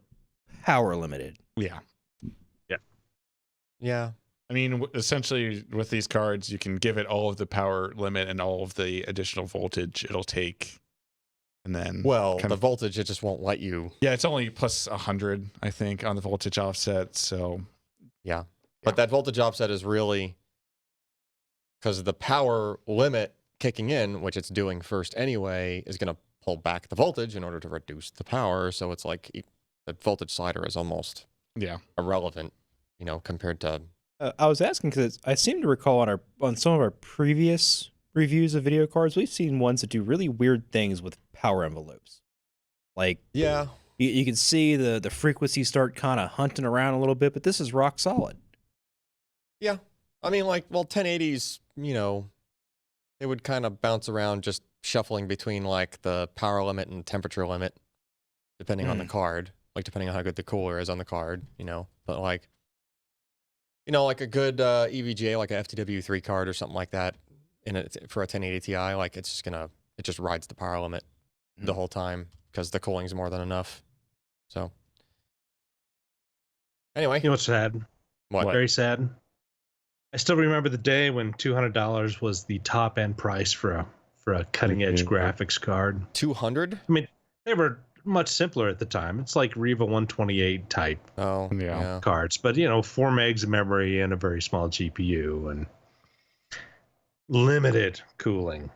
power limited. yeah. yeah. I mean, essentially, with these cards, you can give it all of the power limit and all of the additional voltage it'll take, and then Well, kind the of- voltage it just won't let you. yeah, it's only plus 100, I think, on the voltage offset. So Yeah, but that voltage offset is really because the power limit kicking in, which it's doing first anyway, is going to pull back the voltage in order to reduce the power. So it's like the voltage slider is almost yeah, irrelevant, compared to. I was asking because I seem to recall on some of our previous reviews of video cards, we've seen ones that do really weird things with power envelopes. Like Yeah, you can see the frequencies start kind of hunting around a little bit, but this is rock solid. yeah. I mean, 1080s, it would kind of bounce around, just shuffling between like the power limit and temperature limit, depending on the card. Like depending on how good the cooler is on the card, But like a good EVGA, like a FTW3 card or something like that, for a 1080 Ti, like it just rides the power limit the whole time because the cooling's more than enough. So anyway, You know what's sad? what? Very sad. I still remember the day when $200 was the top end price for a cutting edge graphics card. 200? I mean, they were much simpler at the time. It's like Riva 128 type Oh, Yeah. yeah. cards, but 4 megs of memory and a very small GPU and limited cooling.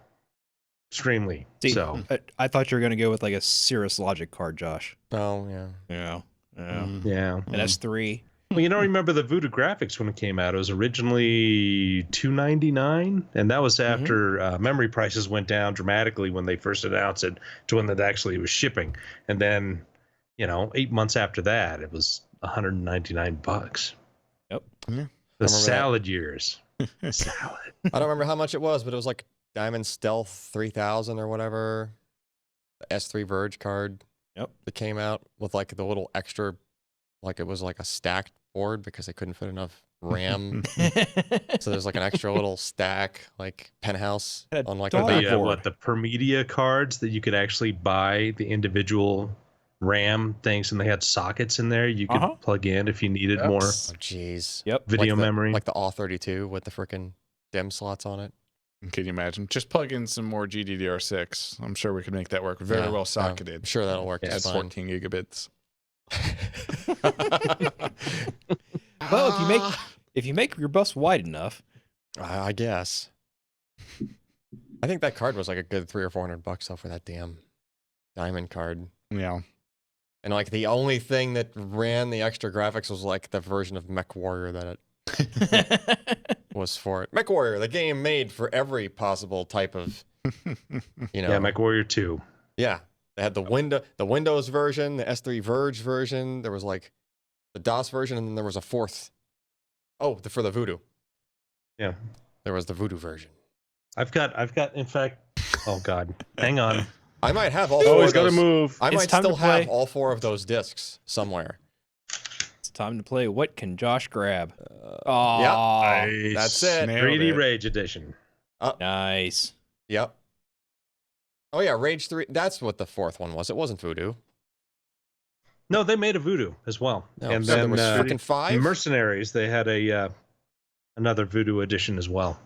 Extremely See, so. I thought you were going to go with like a Cirrus Logic card, Josh. Oh, yeah. Yeah. Mm. Yeah. An S3. Well, remember the Voodoo graphics when it came out? It was originally $299, and that was after memory prices went down dramatically when they first announced it to when it actually was shipping. And then, 8 months after that, it was $199. Yep. Yeah. The that. salad years. Salad. I don't remember how much it was, but it was like Diamond Stealth 3000 or whatever. The S3 Verge card. Yep. That came out with like the little extra, like it was like a stacked board because they couldn't fit enough RAM. So there's like an extra little stack, like penthouse Had on like dog the back. board. The Permedia cards that you could actually buy the individual RAM things, and they had sockets in there you could plug in if you needed more Oh, jeez. Yep. video Like the- memory. Like the AW32 with the freaking DIMM slots on it. Can you imagine? Just plug in some more GDDR6. I'm sure we could make that work very Yeah, well I'm socketed. sure that'll work Yeah, just At fine. 14 gigabits. Well, if you make your bus wide enough, I guess. I think that card was like a good $300 or $400 though for that damn diamond card. Yeah. And like the only thing that ran the extra graphics was like the version of Mech Warrior that it was for it. Mech Warrior, the game made for every possible type of, Yeah, MechWarrior 2. Yeah. They had the Windows version, the S3 Verge version. There was like the DOS version, and then there was a fourth. Oh, for the Voodoo. Yeah. There was the Voodoo version. I've got in fact, oh God, hang on. I might have all four Always of got to those. move. I It's might time to still have play. all 4 of those discs somewhere. it's time to play What Can Josh Grab? Yep. Aw, Nice. That's it. Nailed 3D it. Rage Edition. nice. Yep. Oh yeah, Rage 3. That's what the fourth one was. It wasn't Voodoo. No, they made a Voodoo as well. No, And so there then was freaking 5. Mercenaries, they had a another Voodoo edition as well.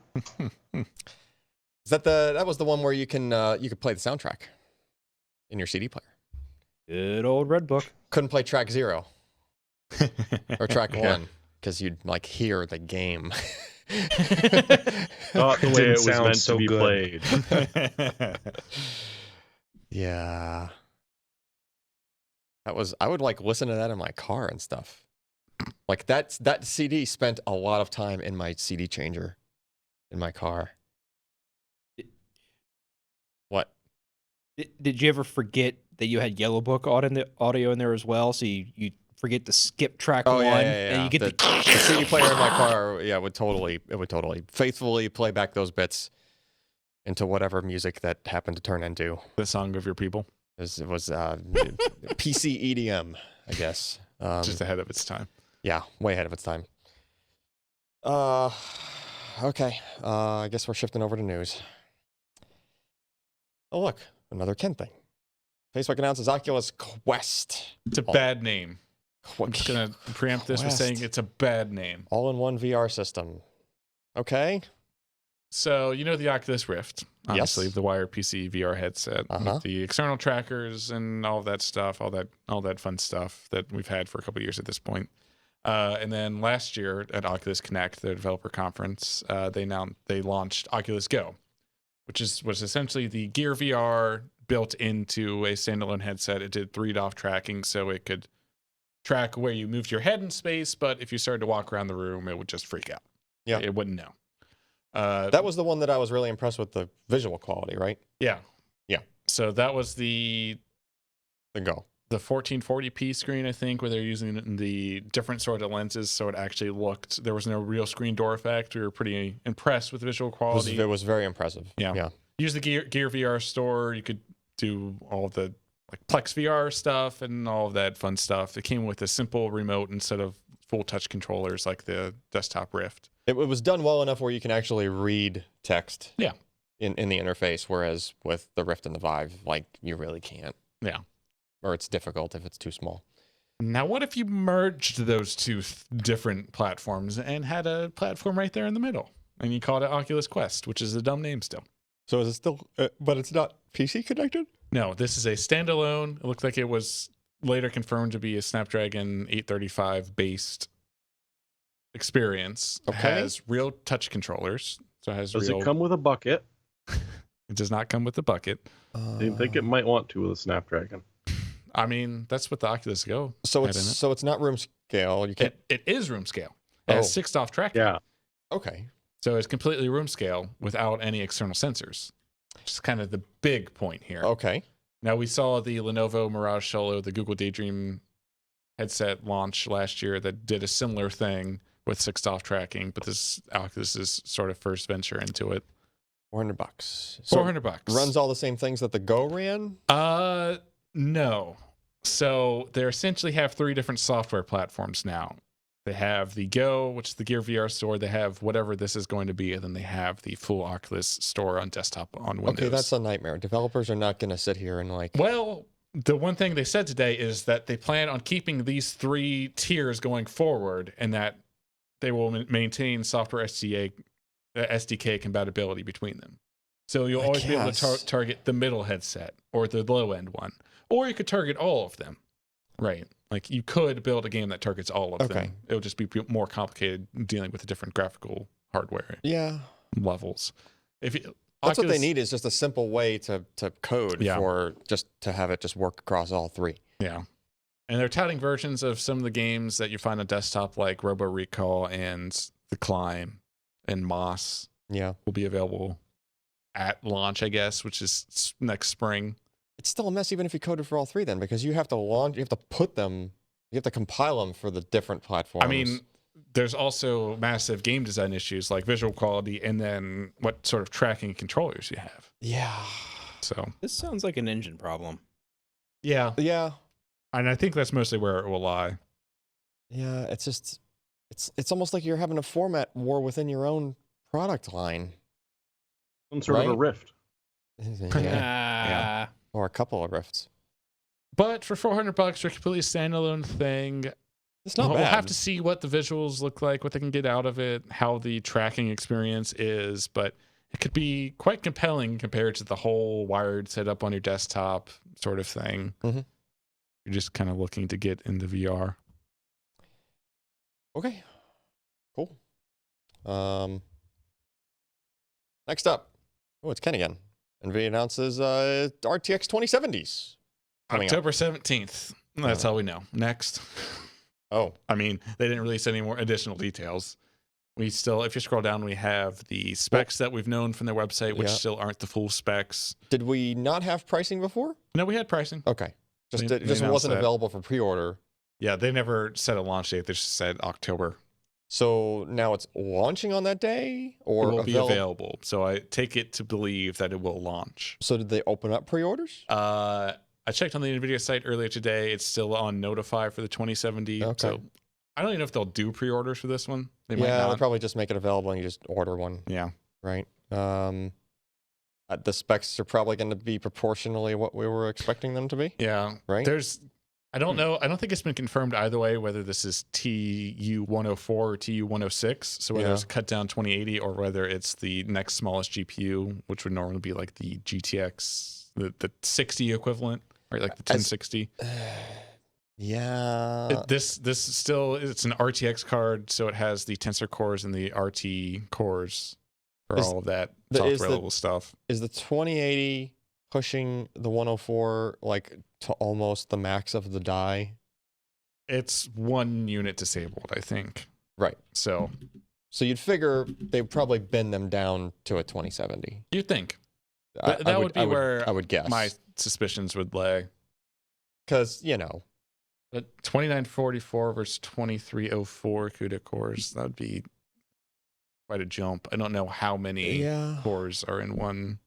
Is that was the one where you could play the soundtrack in your CD player? Good old Red Book. Couldn't play track 0 or track Yeah. 1 because you'd like hear the game. Not the It way didn't it was sound meant so to be good. played. Yeah. I would like listen to that in my car and stuff. Like that CD spent a lot of time in my CD changer in my car. What? Did you ever forget that you had Yellow Book audio in there as well? So you forget to skip track Oh one, yeah, and you get the CD player in my car. Yeah, it would totally faithfully play back those bits into whatever music that happened to turn into. The song of your people. It was PC EDM, I guess. Just ahead of its time. Yeah, way ahead of its time. Okay. I guess we're shifting over to news. Oh, look, another Ken thing. Facebook announces Oculus Quest. It's a bad name. I'm just going to preempt this with saying Quest. it's a bad name. All-in-one VR system. Okay. So, you know the Oculus Rift, obviously, Yes. the wired PC VR headset Uh-huh. with the external trackers and all of that stuff, all that fun stuff that we've had for a couple of years at this point. And then last year at Oculus Connect, the developer conference, they launched Oculus Go, which was essentially the Gear VR built into a standalone headset. It did 3DoF tracking, so it could track where you moved your head in space, but if you started to walk around the room, it would just freak out. Yeah. It wouldn't know. That was the one that I was really impressed with the visual quality, right? Yeah. Yeah. So that was the The Go. 1440p screen, I think, where they're using the different sort of lenses, so it actually looked. There was no real screen door effect. We were pretty impressed with the visual quality. It was very impressive. Yeah. Yeah. Use the Gear VR store. You could do all of the like Plex VR stuff and all of that fun stuff. It came with a simple remote instead of full touch controllers like the desktop Rift. It was done well enough where you can actually read text. Yeah. In the interface, whereas with the Rift and the Vive, like you really can't. Yeah. Or it's difficult if it's too small. Now, what if you merged those two different platforms and had a platform right there in the middle, and you called it Oculus Quest, which is a dumb name still? So is it still? But it's not PC connected. No, this is a standalone. It looked like it was later confirmed to be a Snapdragon 835 based experience. It Okay. has real touch controllers. So it has Does real. it come with a bucket? It does not come with the bucket. I think it might want to with a Snapdragon. I mean, that's what the Oculus Go. So had in it. it's not room scale. You can't. It is room scale. It has Oh. 6DoF tracking. Yeah. Okay. So it's completely room scale without any external sensors. Which is kind of the big point here. Okay. Now, we saw the Lenovo Mirage Solo, the Google Daydream headset launch last year that did a similar thing with 6DoF tracking, but this Oculus is sort of first venture into it. $400. So $400. runs all the same things that the Go ran. No. So they essentially have 3 different software platforms now. They have the Go, which is the Gear VR store. They have whatever this is going to be, and then they have the full Oculus store on desktop on Windows. Okay, that's a nightmare. Developers are not going to sit here and like. Well, the one thing they said today is that they plan on keeping these 3 tiers going forward, and that they will maintain software SDK compatibility between them. So you'll I always be able to guess. target the middle headset or the low end one, or you could target all of them. Right? Like you could build a game that targets all of Okay. them. It would just be more complicated dealing with the different graphical hardware Yeah. levels. If you, That's what they Oculus- need is just a simple way to code Yeah. for just to have it just work across all 3. Yeah. And they're touting versions of some of the games that you find on desktop, like Robo Recall and The Climb and Moss, Yeah. will be available at launch, I guess, which is next spring. It's still a mess even if you coded for all 3 then because you have to launch, you have to put them, you have to compile them for the different platforms. I mean, there's also massive game design issues like visual quality and then what sort of tracking controllers you have. yeah. So, This sounds like an engine problem. yeah. Yeah. And I think that's mostly where it will lie. Yeah, it's just it's almost like you're having a format war within your own product line. Some sort of a Right? rift. Yeah. Or a couple of Rifts. But for $400 for a completely standalone thing, It's not we'll bad. have to see what the visuals look like, what they can get out of it, how the tracking experience is, but it could be quite compelling compared to the whole wired setup on your desktop sort of thing. Mhm. You're just kind of looking to get into VR. Okay, cool. Next up, it's Ken again. NVIDIA announces RTX 2070s coming up. October 17th. That's all we know. Next. Oh, I mean, they didn't release any more additional details. We still, if you scroll down, we have the specs that we've known from their website, which Yeah. still aren't the full specs. did we not have pricing before? No, we had pricing. Okay, just They it just announced wasn't that. available for pre-order. Yeah, they never said a launch date. They just said October. So now it's launching on that day, or It will be available. So I take it to believe that it will launch. So did they open up pre-orders? I checked on the NVIDIA site earlier today. It's still on Notify for the 2070. Okay. So I don't even know if they'll do pre-orders for this one. They might Yeah, they'll not. probably just make it available and you just order one, Yeah. right? The specs are probably going to be proportionally what we were expecting them to be, Yeah. right? I don't know. I don't think it's been confirmed either way, whether this is TU104 or TU106. So whether Yeah. it's cut down 2080 or whether it's the next smallest GPU, which would normally be like the GTX, the 60 equivalent, right? Like the 1060. Yeah. This still, it's an RTX card, so it has the Tensor cores and the RT cores for Is all of that is software level stuff. Is the 2080 pushing the 104 like to almost the max of the die? It's one unit disabled, I think. Right. So So you'd figure they'd probably bend them down to a 2070. you'd think. I- That I would be where I would guess. my suspicions would lay. Because, But 2944 versus 2304 CUDA cores, that would be quite a jump. I don't know how many yeah. cores are in one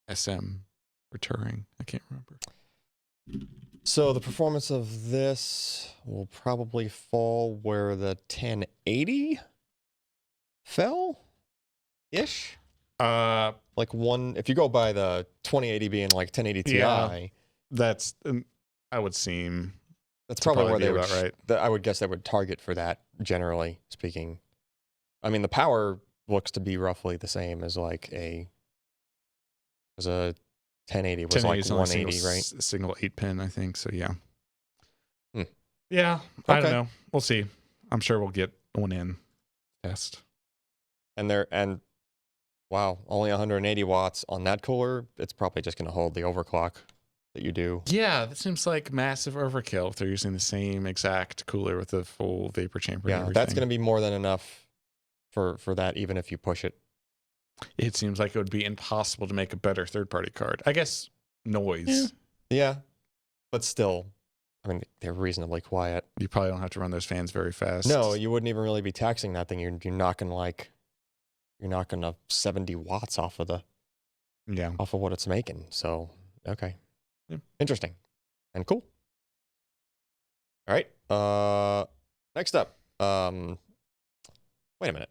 SM or Turing. I can't remember. So the performance of this will probably fall where the 1080 fell ish. Like if you go by the 2080 being like 1080 Ti, Yeah. That's, I would seem, that's to probably where probably they be would, about right. I would guess they would target for that, generally speaking. I mean, the power looks to be roughly the same as a 1080 was 1080 like is only 180, right? Single 8-pin, I think. So yeah. Hmm. Yeah. I Okay. don't know. We'll see. I'm sure we'll get one in test. And wow, only 180 watts on that cooler. It's probably just going to hold the overclock that you do. Yeah, that seems like massive overkill if they're using the same exact cooler with the full vapor chamber. Yeah, that's going to be more than enough for that, even if you push it. It seems like it would be impossible to make a better third-party card. I guess noise. Yeah, but still, I mean, they're reasonably quiet. You probably don't have to run those fans very fast. No, you wouldn't even really be taxing that thing. You're knocking 70 watts off of Yeah. what it's making. So, okay. Yeah. Interesting and cool. All right. Next up. Wait a minute.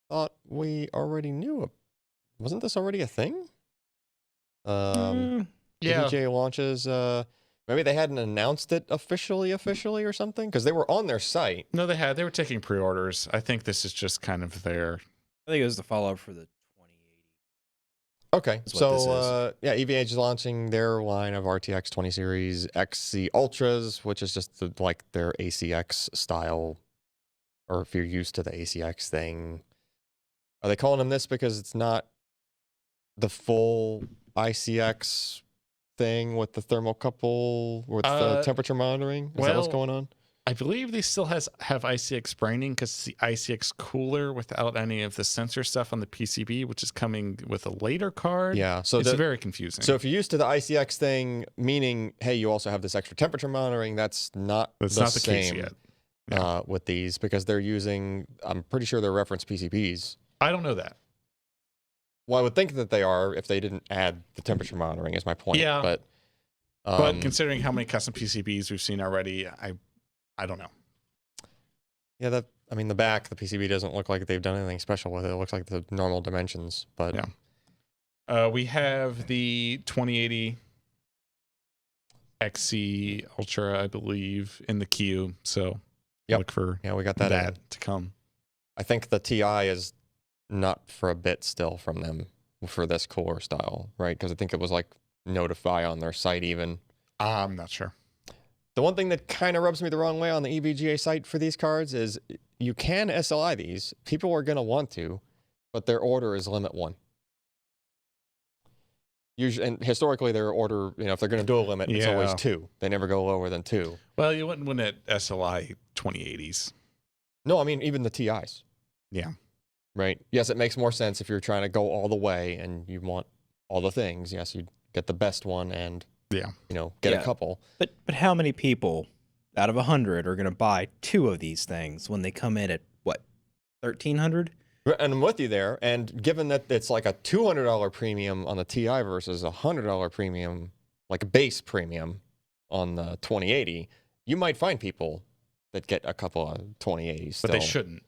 Thought we already knew. Wasn't this already a thing? Yeah. DJ launches. Maybe they hadn't announced it officially or something, because they were on their site. No, they were taking pre-orders. I think this is just kind of their. I think it was the follow-up for the 2080. Okay, Is what this so yeah, EVH is launching their line of RTX 20 series XC Ultras, which is just their ACX style, or if you're used to the ACX thing. Are they calling them this because it's not the full ICX thing with the thermocouple, with the temperature monitoring? Is that what's well, going on? I believe they still have ICX branding because it's the ICX cooler without any of the sensor stuff on the PCB, which is coming with a later card. Yeah, so it's very confusing. So if you're used to the ICX thing, meaning, hey, you also have this extra temperature monitoring, that's not It's the not the case same yet. Yeah. with these, because they're using, I'm pretty sure they're reference PCBs. I don't know that. Well, I would think that they are if they didn't add the temperature monitoring, is my point. Yeah. But Considering how many custom PCBs we've seen already, I don't know. yeah, the back, the PCB doesn't look like they've done anything special with it. It looks like the normal dimensions, but Yeah. We have the 2080 XC Ultra, I believe, in the queue. So Yep. look for yeah, we got that. in. to come. I think the TI is not for a bit still from them for this cooler style, right? Because I think it was like Notify on their site even. I'm not sure. The one thing that kind of rubs me the wrong way on the EVGA site for these cards is you can SLI these. People are going to want to, but their order is limit 1. Usually, and historically, their order, if they're going to do a limit, it's always 2. They never go lower than 2. Well, you wouldn't win at SLI 2080s. No, I mean, even the TIs. Yeah. Right? Yes, it makes more sense if you're trying to go all the way and you want all the things. Yes, you get the best one and, get a couple. But how many people out of 100 are going to buy 2 of these things when they come in at, what, 1,300? And I'm with you there. And given that it's like a $200 premium on the TI versus a $100 premium, like a base premium on the 2080, you might find people that get a couple of 2080s still. But they shouldn't.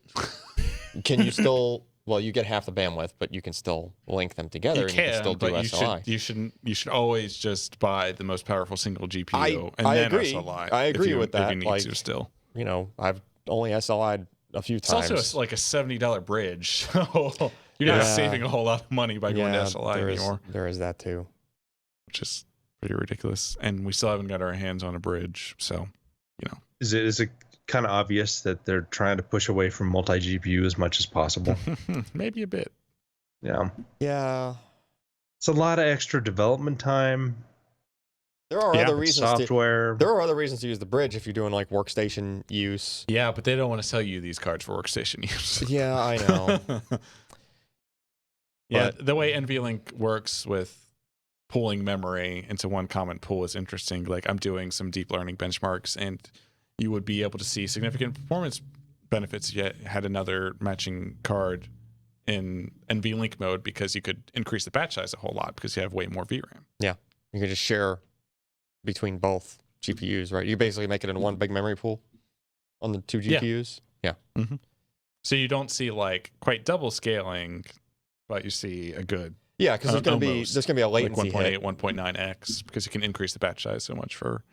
Can you still? Well, you get half the bandwidth, but you can still link them together and you can still do SLI. You should always just buy the most powerful single GPU I then agree. SLI. I agree with that. If you need to still. I've only SLI'd a few times. It's also like a $70 bridge, so you're not saving a whole lot of money by going to SLI anymore. There is that too, which is pretty ridiculous. And we still haven't got our hands on a bridge, so Is it kind of obvious that they're trying to push away from multi-GPU as much as possible? Maybe a bit. Yeah. Yeah. It's a lot of extra development time. There are other reasons. Software. There are other reasons to use the bridge if you're doing like workstation use. Yeah, but they don't want to sell you these cards for workstation use. Yeah, I know. Yeah, the way NVLink works with pooling memory into one common pool is interesting. Like I'm doing some deep learning benchmarks, and you would be able to see significant performance benefits if you had another matching card in NVLink mode because you could increase the batch size a whole lot because you have way more VRAM. Yeah, you can just share between both GPUs, right? You basically make it in one big memory pool on the 2 GPUs. Yeah. Mm-hmm. So you don't see like quite double scaling, but you see a good. Yeah, because there's going to be a latency like 1.8, hit. 1.9x because you can increase the batch size so much for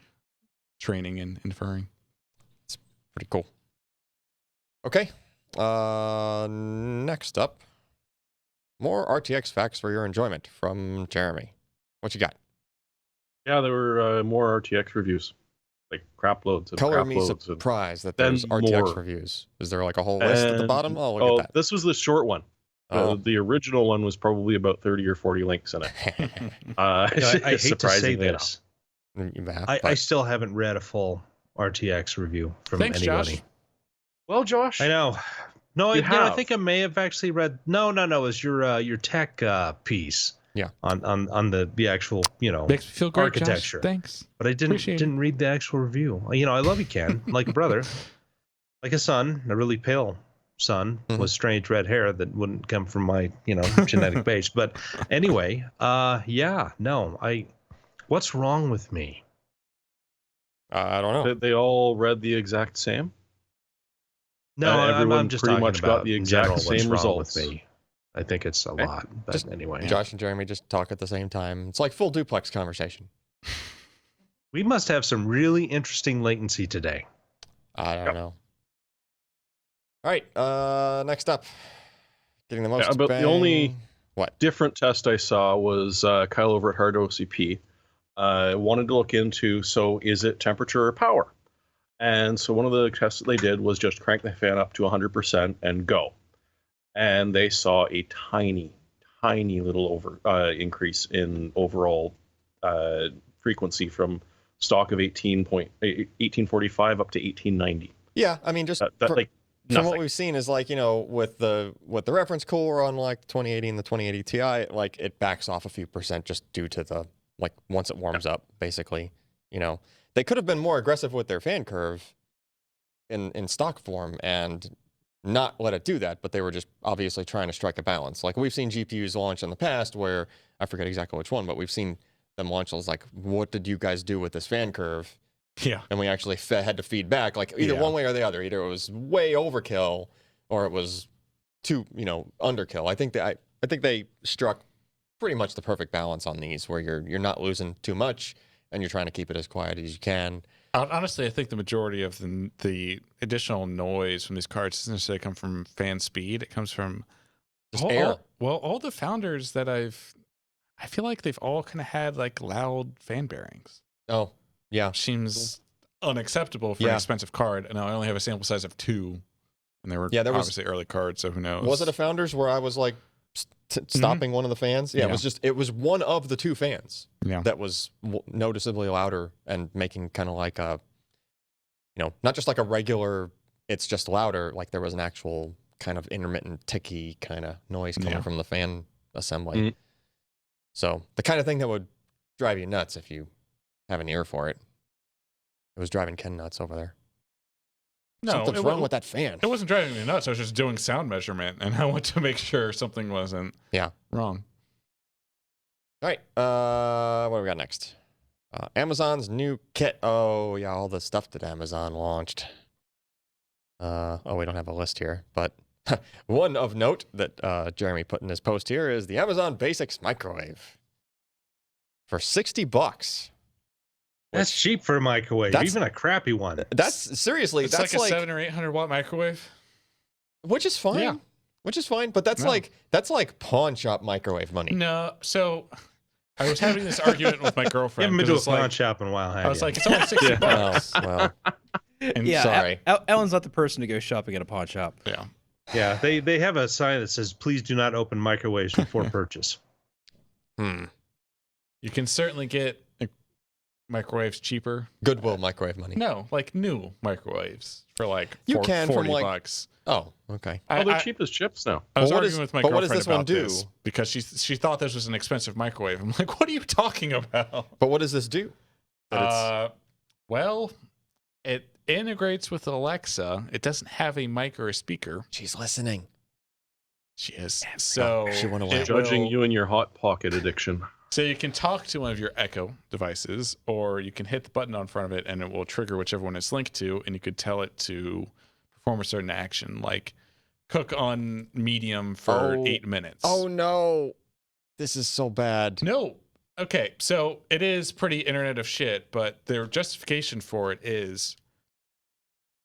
training and inferring. It's pretty cool. Okay. Next up, more RTX facts for your enjoyment from Jeremy. What you got? Yeah, there were more RTX reviews, like crap loads. And Color crap me loads surprised that then there's RTX more. reviews. Is there like a whole list at the bottom? Oh, look at that. This was the short one. The original one was probably about 30 or 40 links in it. I hate to say this. Enough. I still haven't read a full RTX review from anybody. Josh. Well, Josh, I know. No, You I have. think I may have actually read. No. It was your tech piece. Yeah. On the actual Makes me feel great, architecture. Josh. Thanks. But I didn't read the actual review. I love you, Ken, like a brother, like a son, a really pale son with strange red hair that wouldn't come from my genetic base. But anyway, what's wrong with me? I don't know. they all read the exact same. No, everyone I'm just pretty talking much got about the in exact general, what's same wrong results. with me. I think it's a lot, but Just- anyway. Josh and Jeremy just talk at the same time. It's like full duplex conversation. We must have some really interesting latency today. I don't know. All right. Next up, getting the most. But the only what different test I saw was Kyle over at Hard OCP wanted to look into, so is it temperature or power? And so one of the tests that they did was just crank the fan up to 100% and go. And they saw a tiny little increase in overall frequency from stock of 1845 up to 1890. Yeah, I mean, just That, from nothing. what we've seen is like with the reference core on like the 2080 and the 2080 Ti, like it backs off a few percent just due to the once it warms up, basically. They could have been more aggressive with their fan curve in stock form and not let it do that, but they were just obviously trying to strike a balance. Like we've seen GPUs launch in the past where I forget exactly which one, but we've seen them launch. I was like, what did you guys do with this fan curve? Yeah. And we actually had to feed back, like either one way or the other. Either it was way overkill or it was too, underkill. I think they struck pretty much the perfect balance on these, where you're not losing too much and you're trying to keep it as quiet as you can. Honestly, I think the majority of the additional noise from these cards doesn't necessarily come from fan speed. It comes from Just air. all the founders that I feel like they've all kind of had like loud fan bearings. Oh, yeah. Seems unacceptable for an expensive card. And I only have a sample size of 2, and they were there was, obviously early cards, so who knows? Was it a Founders where I was like stopping one of the fans? Yeah, it was one of the 2 fans that was noticeably louder and making kind of like a, not just like a regular, it's just louder, like there was an actual kind of intermittent ticky kind of noise coming from the fan assembly. So the kind of thing that would drive you nuts if you have an ear for it. It was driving Ken nuts over there. No, something's wrong with that fan. It wasn't driving me nuts. I was just doing sound measurement, and I want to make sure something wasn't wrong. All right. What do we got next? Amazon's new kit. Oh, yeah, all the stuff that Amazon launched. We don't have a list here, but one of note that Jeremy put in his post here is the Amazon Basics microwave for $60. That's cheap for a microwave, even a crappy one. That's seriously, it's that's like a 700 or 800 watt microwave, which is fine. Yeah. Which is fine, but that's like pawn shop microwave money. No, so I was having this argument with my girlfriend. You haven't been to a pawn shop in a while, I was like, it's only $60. Well, and sorry. Ellen's not the person to go shopping at a pawn shop. Yeah. Yeah, they have a sign that says, please do not open microwaves before purchase. You can certainly get microwaves cheaper. Goodwill microwave money. No, like new microwaves for like you can $40. Like, oh, okay. They're cheap as chips now. I was arguing with my girlfriend what does this one about do? this because she thought this was an expensive microwave. I'm like, what are you talking about? But what does this do? Well, it integrates with Alexa. It doesn't have a mic or a speaker. She's listening. She is. So she went away. Judging you and your Hot Pocket addiction. So you can talk to one of your Echo devices, or you can hit the button on front of it, and it will trigger whichever one it's linked to, and you could tell it to perform a certain action, like cook on medium for 8 minutes. Oh no, this is so bad. No. Okay, so it is pretty Internet of shit, but their justification for it is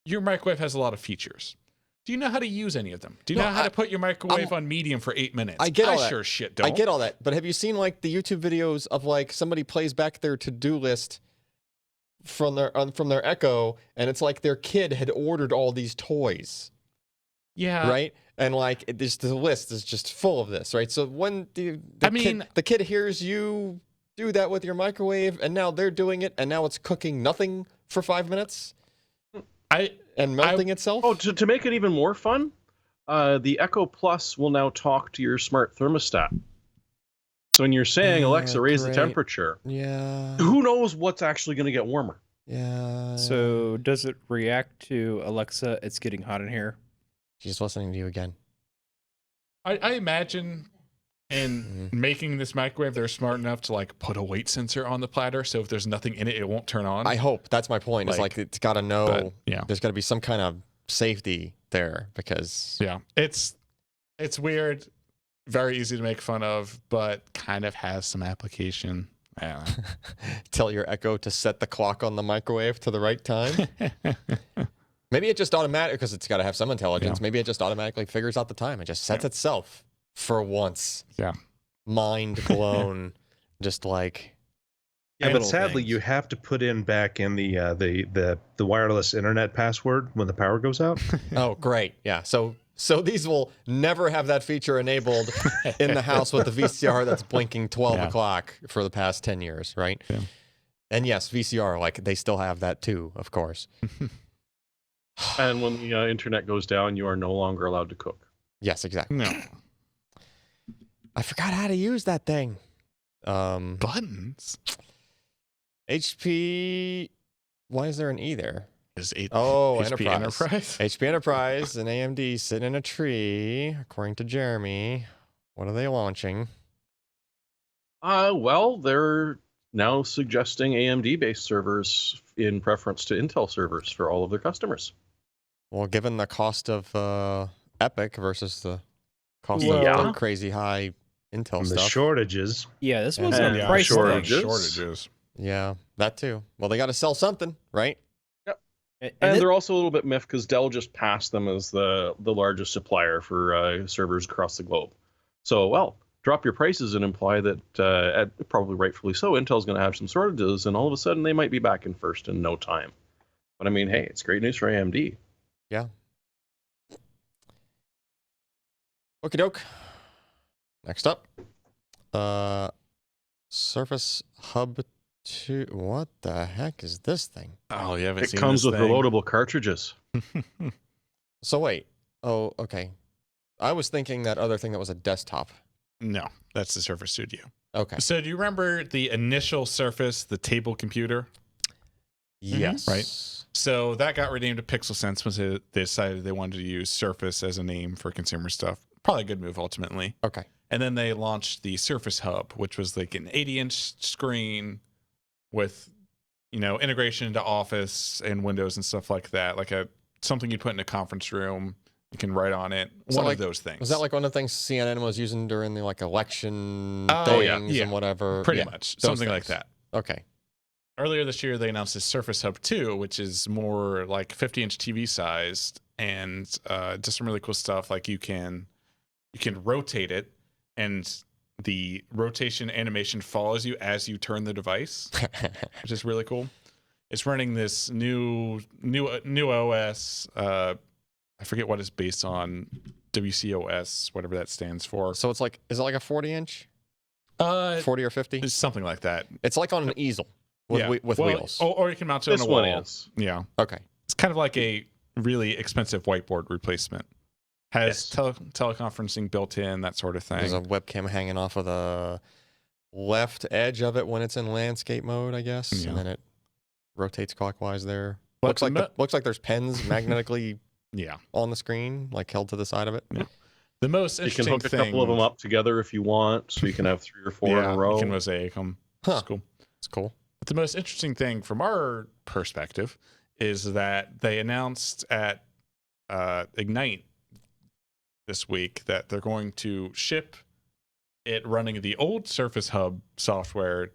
your microwave has a lot of features. Do you know how to use any of them? Do you know how to put your microwave on medium for 8 minutes? I get all that. Sure shit don't. I get all that. But have you seen like the YouTube videos of like somebody plays back their to-do list from their Echo, and it's like their kid had ordered all these toys. Yeah. Right? And like the list is just full of this, right? So when the kid hears you do that with your microwave, and now they're doing it, and now it's cooking nothing for 5 minutes. And melting itself? Oh, to make it even more fun, the Echo Plus will now talk to your smart thermostat. So when you're saying, Alexa, raise the temperature, who knows what's actually going to get warmer? Yeah. So does it react to Alexa, it's getting hot in here? She's listening to you again. I imagine in making this microwave, they're smart enough to like put a weight sensor on the platter, so if there's nothing in it, it won't turn on. I hope. That's my point. It's like it's got to know. Yeah. There's got to be some kind of safety there because. Yeah. It's weird, very easy to make fun of, but kind of has some application. I don't know. Tell your Echo to set the clock on the microwave to the right time. Maybe it just automatically, because it's got to have some intelligence. Yeah. Maybe it just automatically figures out the time. It just sets itself for once. Yeah. Mind blown. Just like. Yeah, but sadly, you have to put in back in the wireless internet password when the power goes out. Oh, great. Yeah. So these will never have that feature enabled in the house with the VCR that's blinking 12 o'clock for the past 10 years, right? Yeah. And yes, VCR, like they still have that too, of course. And when the internet goes down, you are no longer allowed to cook. Yes, exactly. No. I forgot how to use that thing. Buttons. HP. Why is there an E there? HP Enterprise. HP Enterprise and AMD sit in a tree, according to Jeremy. What are they launching? Well, they're now suggesting AMD-based servers in preference to Intel servers for all of their customers. Well, given the cost of EPYC versus the cost of the crazy high Intel stuff. The shortages. Yeah, this wasn't a price shortages. Yeah, that too. Well, they got to sell something, right? Yep. And they're also a little bit miffed because Dell just passed them as the largest supplier for servers across the globe. So, drop your prices and imply that, probably rightfully so, Intel's going to have some shortages, and all of a sudden they might be back in first in no time. But I mean, hey, it's great news for AMD. Okie doke. Next up, Surface Hub 2. What the heck is this thing? Oh, you haven't It seen comes this with thing? reloadable cartridges. So wait. Oh, okay. I was thinking that other thing that was a desktop. No, that's the Surface Studio. Okay. So do you remember the initial Surface, the table computer? Yes. Right. So that got renamed to PixelSense when they decided they wanted to use Surface as a name for consumer stuff. Probably a good move ultimately. Okay. And then they launched the Surface Hub, which was like an 80-inch screen with, integration into Office and Windows and stuff like that. Like something you'd put in a conference room. You can write on it. One of those things. Was that like one of the things CNN was using during the election Oh, yeah. things and whatever? Pretty Yeah, much. those Something like things. that. Okay. Earlier this year, they announced the Surface Hub 2, which is more like 50-inch TV sized and just some really cool stuff. Like you can rotate it, and the rotation animation follows you as you turn the device, which is really cool. It's running this new OS. I forget what it's based on. WCOS, whatever that stands for. So is it like a 40-inch? 40 40 or 50? something like that. It's like on an easel with, with wheels. Or you can mount it This on a wall. one is. Yeah. Okay. It's kind of like a really expensive whiteboard replacement. Has teleconferencing built in, that sort of thing. There's a webcam hanging off of the left edge of it when it's in landscape mode, I guess, Yeah. and then it rotates clockwise there. But Looks like there's pens magnetically yeah. on the screen, like held to the side of it. Yeah. The most You interesting can hook a thing, couple of them up together if you want, so you can have 3 or 4 in a row. You can mosaic them. Huh. It's cool. It's cool. But the most interesting thing from our perspective is that they announced at Ignite this week that they're going to ship it running the old Surface Hub software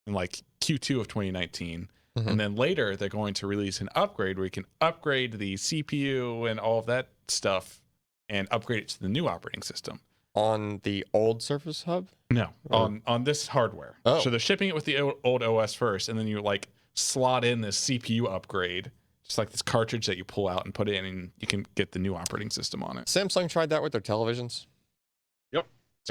in like Q2 of 2019. Mhm. And then later they're going to release an upgrade where you can upgrade the CPU and all of that stuff and upgrade it to the new operating system. On the old Surface Hub? No, Or- on this hardware. Oh. So they're shipping it with the old OS first, and then you like slot in this CPU upgrade, just like this cartridge that you pull out and put in, and you can get the new operating system on it. Samsung tried that with their televisions. Yep.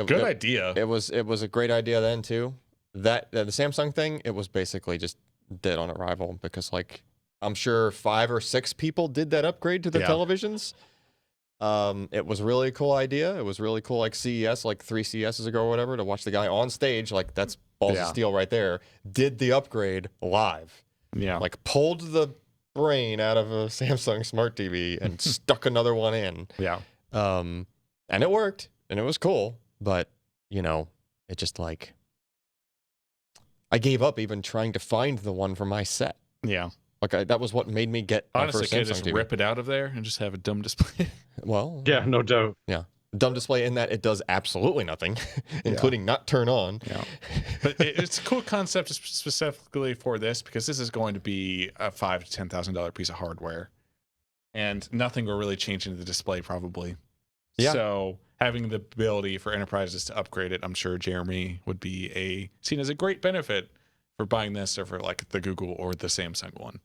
Good idea. It was a great idea then too. That the Samsung thing, it was basically just dead on arrival because like I'm sure 5 or 6 people did that upgrade to their Yeah. televisions. It was a really cool idea. It was really cool, like CES, like 3 CESs ago or whatever, to watch the guy on stage. Like that's balls Yeah. of steel right there. Did the upgrade live, Yeah. like pulled the brain out of a Samsung Smart TV and stuck another one in. Yeah. And it worked and it was cool, but it just like I gave up even trying to find the one for my set. Yeah. Like that was what made me get my Honestly, first can I Samsung just TV. rip it out of there and just have a dumb display? Well, Yeah, no doubt. dumb display in that it does absolutely nothing, including not turn on. Yeah. But it's a cool concept specifically for this because this is going to be a $5,000 to $10,000 piece of hardware, and nothing will really change in the display probably. Yeah. So having the ability for enterprises to upgrade it, I'm sure Jeremy would be seen as a great benefit for buying this or for like the Google or the Samsung one.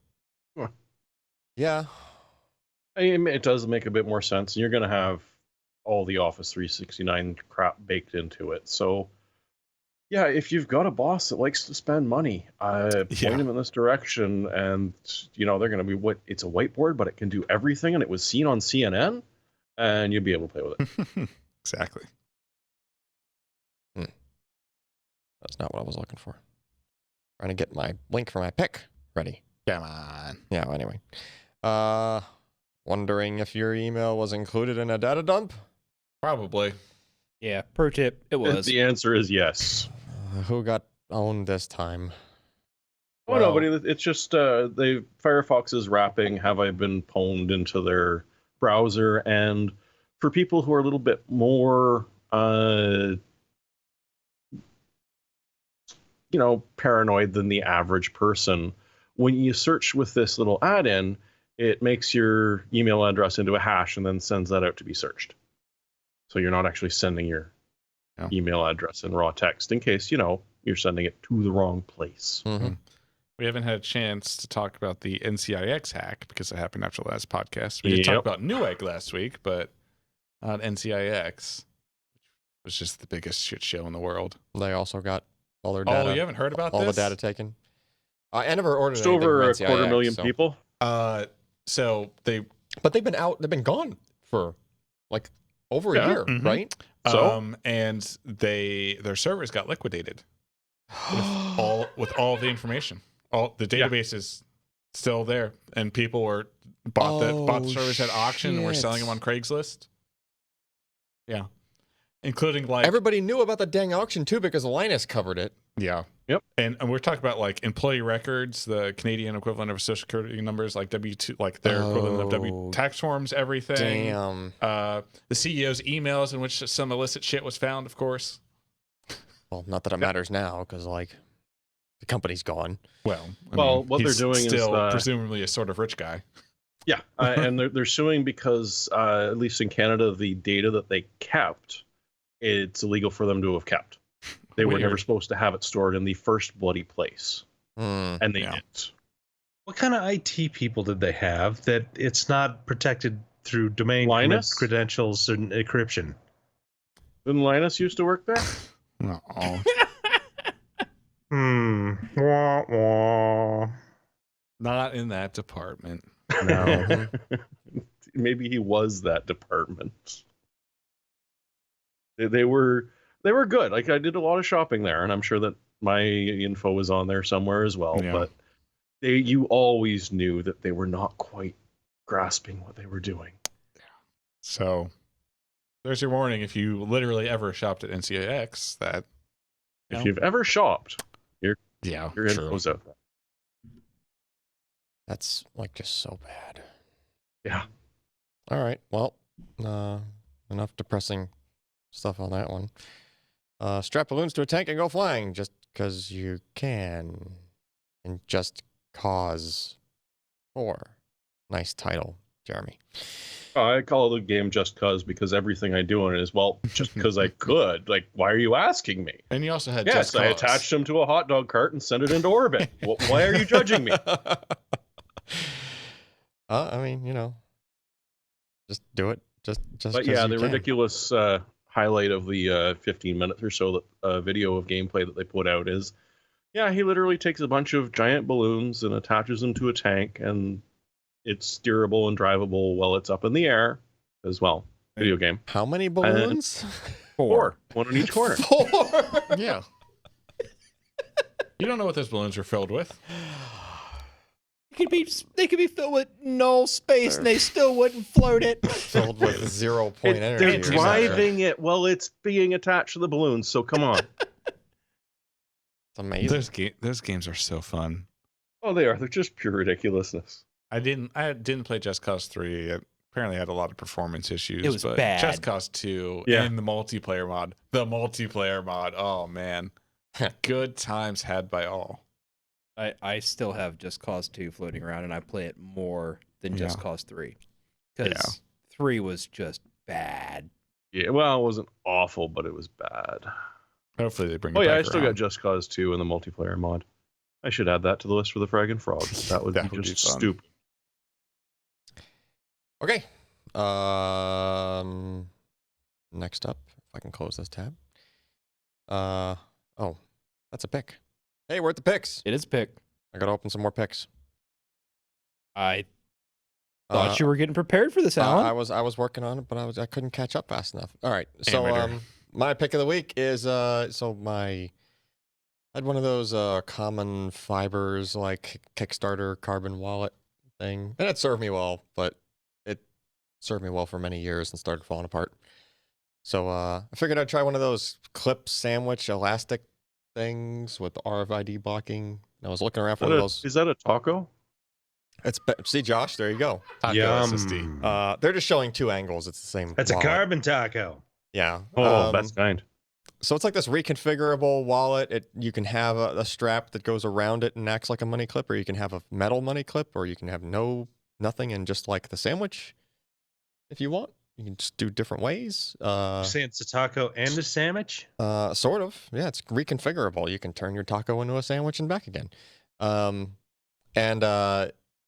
Yeah. I mean, it does make a bit more sense. You're going to have all the Office 369 crap baked into it. So, yeah, if you've got a boss that likes to spend money, point them in this direction, and they're going to be it's a whiteboard, but it can do everything, and it was seen on CNN, and you'll be able to play with it. Exactly. That's not what I was looking for. Trying to get my link for my pick ready. Come on. Yeah, well, anyway. Wondering if your email was included in a data dump? Probably. Yeah, pro tip, it was. The answer is yes. Who got owned this time? Oh no, but it's just Firefox is wrapping "Have I Been Pwned" into their browser, and for people who are a little bit more, paranoid than the average person, when you search with this little add-in, it makes your email address into a hash and then sends that out to be searched. So you're not actually sending your email address in raw text in case you're sending it to the wrong place. Mm-hmm. We haven't had a chance to talk about the NCIX hack because it happened after the last podcast. We did talk about Newegg last week, but not NCIX, which was just the biggest shit show in the world. They also got all their data. Oh, you haven't heard about all this? the data taken. I never ordered Just anything over from a NCIX, 250,000 so- people. But they've been out. They've been gone for like over a Yeah. year, Mhm. right? So? And their servers got liquidated with all the information. All the database is still there, and people bought the servers at auction and were selling them on Craigslist. Yeah, including like Everybody knew about the dang auction too because Linus covered it. yeah. Yep. And we're talking about like employee records, the Canadian equivalent of social security numbers, like W-2, like their equivalent of W tax forms, everything. Damn. The CEO's emails in which some illicit shit was found, of course. Well, not that it matters now because like the company's gone. Well, What they're he's doing is, still presumably a sort of rich guy. Yeah, and they're suing because at least in Canada, the data that they kept, it's illegal for them to have kept. They were Weird. never supposed to have it stored in the first bloody place, Hmm. and they Yeah. did. What kind of IT people did they have that it's not protected through domain Linus? credentials and encryption? Didn't Linus used to work there? Oh, Wah, wah. not in that department. No. Maybe he was that department. They were good. Like I did a lot of shopping there, and I'm sure that my info was on there somewhere as well. Yeah. But you always knew that they were not quite grasping what they were doing. So there's your warning if you literally ever shopped at NCIX. That If No. you've ever shopped, yeah, your true. info's out there. That's like just so bad. Yeah. All right. Well, enough depressing stuff on that one. Strap balloons to a tank and go flying just because you can. And just cause 4. Nice title, Jeremy. I call the game Just Cause because everything I do in it is, well, just because I could. Like, why are you asking me? And you also had Yes, Just I Cause. attached him to a hot dog cart and sent it into orbit. Why are you judging me? I mean, just do it. Just. But 'cause yeah, you the can. ridiculous highlight of the 15 minutes or so that video of gameplay that they put out is, yeah, he literally takes a bunch of giant balloons and attaches them to a tank, and it's steerable and drivable while it's up in the air as well. Video game. How many balloons? 4, one on each corner. 4. Yeah. You don't know what those balloons are filled with. They could be filled with no space and they still wouldn't float it. Filled with 0 point energy. They're or something. driving it while it's being attached to the balloons, so come on. It's amazing. Those games are so fun. Oh, they are. They're just pure ridiculousness. I didn't play Just Cause 3. It apparently had a lot of performance issues. It was but bad. Just Cause 2 Yeah. and the multiplayer mod. Oh man. Good times had by all. I still have Just Cause 2 floating around and I play it more than Just Yeah. Cause 3. Because 3 was just bad. Yeah, well, it wasn't awful, but it was bad. Hopefully they bring it Oh, back yeah, I still got around. Just Cause 2 and the multiplayer mod. I should add that to the list for the Fraggin' Frog. That would That be would be just fun. stupid. Okay. Next up, if I can close this tab. Oh, that's a pick. Hey, we're at the picks. It is pick. I gotta open some more picks. I thought you were getting prepared for this, Alan. I was working on it, but I couldn't catch up fast enough. All right. So Amateur. my pick of the week is I had one of those common fibers like Kickstarter carbon wallet thing. And it served me well, but it served me well for many years and started falling apart. So I figured I'd try one of those clip sandwich elastic things with the RFID blocking. I was looking around for one of those. Is that a taco? See, Josh, there you go. Taco SSD. They're just showing 2 angles. It's the same. That's a wallet. carbon taco. Yeah. Oh, that's kind. So it's like this reconfigurable wallet. You can have a strap that goes around it and acts like a money clip, or you can have a metal money clip, or you can have nothing and just like the sandwich if you want. You can just do different ways. You're saying it's a taco and a sandwich? Sort of. Yeah, it's reconfigurable. You can turn your taco into a sandwich and back again. And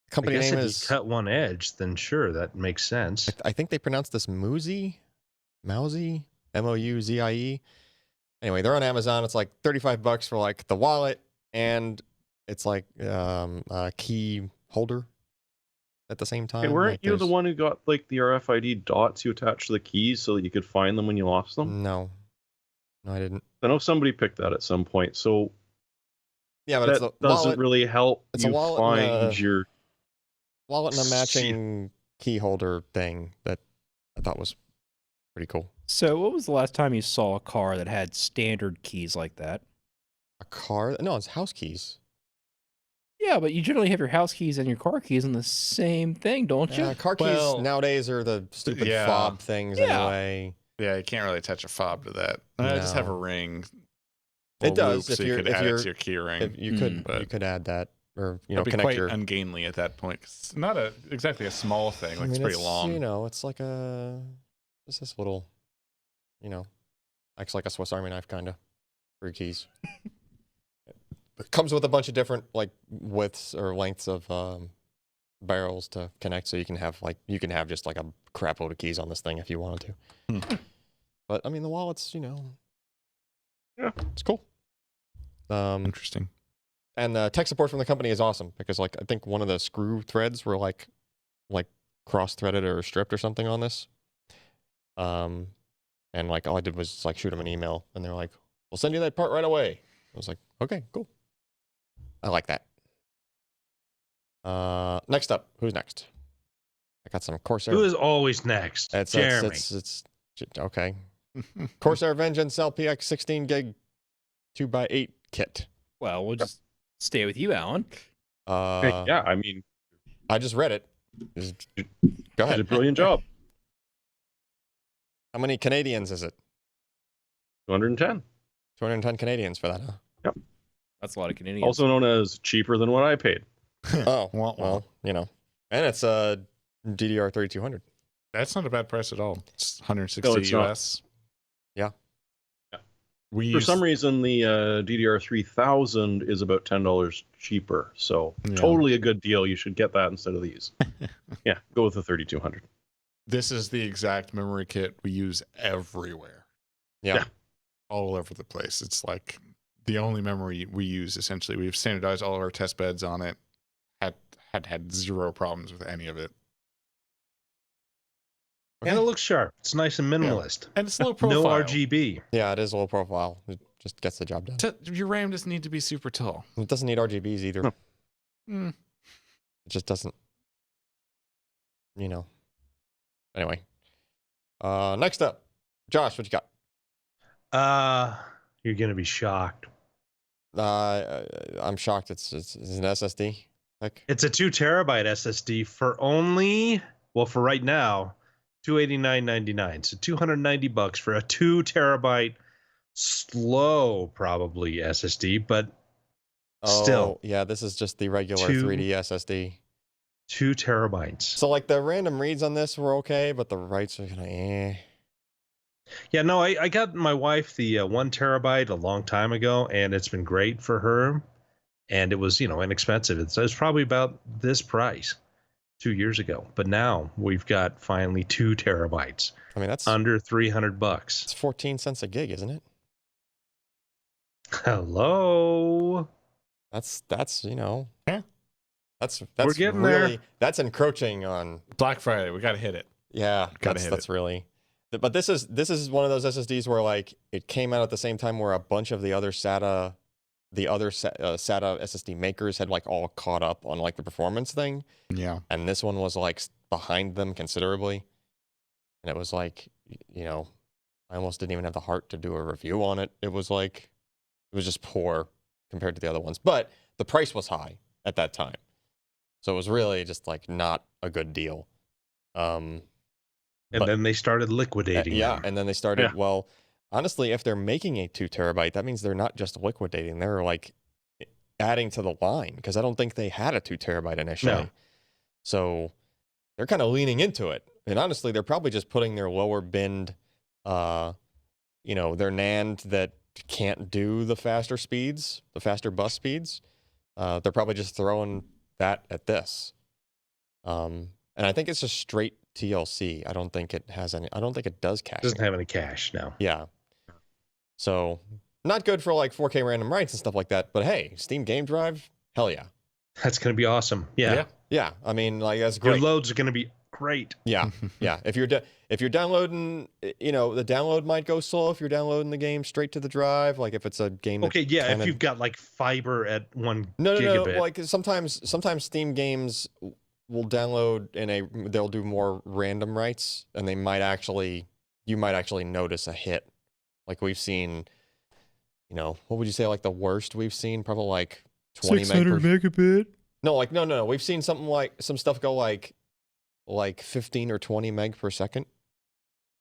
company I guess name if is you cut one edge, then sure, that makes sense. I think they pronounce this Mousy, Mouzie. Anyway, they're on Amazon. It's like $35 for like the wallet, and it's like a key holder at the same time. Hey, weren't Like, you the there's- one who got like the RFID dots you attached to the keys so that you could find them when you lost them? No, I didn't. I know somebody picked that at some point. So Yeah, but that it's a doesn't wallet, really help it's a you wallet and find a- your. wallet and a Shit. matching key holder thing that I thought was pretty cool. So, what was the last time you saw a car that had standard keys like that? A car? No, it's house keys. Yeah, but you generally have your house keys and your car keys on the same thing, don't you? Car keys Well, nowadays are the stupid yeah. fob things Yeah. anyway. Yeah, you can't really attach a fob to that. Just have a ring. It or does loop, if so you you're- could if add it you're- to your key ring. If you could but you could add that, or you know, It'd be connect quite your. ungainly at that point. 'Cause it's not exactly a small thing. Like, it's pretty long. You know, it's like it's this little, you know, acts like a Swiss Army knife kind of for your keys. It comes with a bunch of different like widths or lengths of barrels to connect, so you can have just like a crap load of keys on this thing if you wanted to. But I mean, the wallet's, you know, Yeah. it's cool. Interesting. And the tech support from the company is awesome because like I think one of the screw threads were like cross-threaded or stripped or something on this. And like all I did was like shoot them an email and they're like, "We'll send you that part right away." I was like, "Okay, cool." I like that. Next up, who's next? I got some Corsair. Who is always next? Jeremy. It's okay. Corsair Vengeance LPX 16 gig 2x8 kit. Well, we'll just stay with you, Alan. Yeah, I mean, I just read it. Go you did a ahead. brilliant job. How many Canadians is it? 210. 210 Canadians for that, huh? That's a lot of Canadians. Also known as cheaper than what I paid. Oh, Wah, wah. well, you know. And it's a DDR 3200. That's not a bad price at all. It's 160 No, it's not. US. Yeah. We For use- some reason, the DDR 3000 is about $10 cheaper. So Yeah. totally a good deal. You should get that instead of these. Yeah, go with the 3200. This is the exact memory kit we use everywhere. Yeah. All over the place. It's like the only memory we use essentially. We've standardized all of our test beds on it. Had zero problems with any of it. And it looks sharp. It's nice and minimalist. And it's low profile. No RGB. Yeah, it is low profile. It just gets the job done. Your RAM doesn't need to be super tall. It doesn't need RGBs either. No. Mm. It just doesn't. You know. Anyway. Next up, Josh, what you got? You're gonna be shocked. I'm shocked. It's an SSD. Like, It's a 2 terabyte SSD for only, well, for right now, $289.99. So $290 for a 2 terabyte slow, probably SSD, but still, yeah, this is just the regular 3D SSD. 2 terabytes. So like the random reads on this were okay, but the writes are kind of Yeah, no, I got my wife the 1 terabyte a long time ago, and it's been great for her. And it was, inexpensive. It's probably about this price 2 years ago. But now we've got finally 2 terabytes I mean, that's under $300. it's 14 cents a gig, isn't it? Hello. That's Yeah. That's We're getting really there. that's encroaching on. Black Friday, we got to hit it. Yeah, Gotta hit that's really. But this is one of those SSDs where like it came out at the same time where a bunch of the other SATA SSD makers had like all caught up on like the performance thing, Yeah. and this one was like behind them considerably, and it was like, I almost didn't even have the heart to do a review on it. It was just poor compared to the other ones, but the price was high at that time, so it was really just like not a good deal. And But- then they started liquidating Yeah, them. and then they started. Yeah. Well, honestly, if they're making a 2 terabyte, that means they're not just liquidating; they're like adding to the line because I don't think they had a 2 terabyte initially. No. So they're kind of leaning into it, and honestly, they're probably just putting their lower binned, their NAND that can't do the faster speeds, the faster bus speeds. They're probably just throwing that at this. And I think it's just straight TLC. I don't think it has any. I don't think it does caching. Doesn't have any cache now. Yeah. So not good for like 4K random writes and stuff like that. But hey, Steam Game Drive, hell yeah. That's going to be awesome. Yeah. Yeah. I mean, like that's Your great. loads are going to be great. Yeah. Yeah. If you're downloading, you know, the download might go slow if you're downloading the game straight to the drive. Like if it's a game. Okay, yeah. kinda- If you've got like fiber at 1 no, gigabit. like sometimes Steam games will download they'll do more random writes, and you might actually notice a hit. Like we've seen, you know, what would you say like the worst we've seen? Probably like 20 megabit. No, like no. We've seen something like some stuff go like 15 or 20 meg per second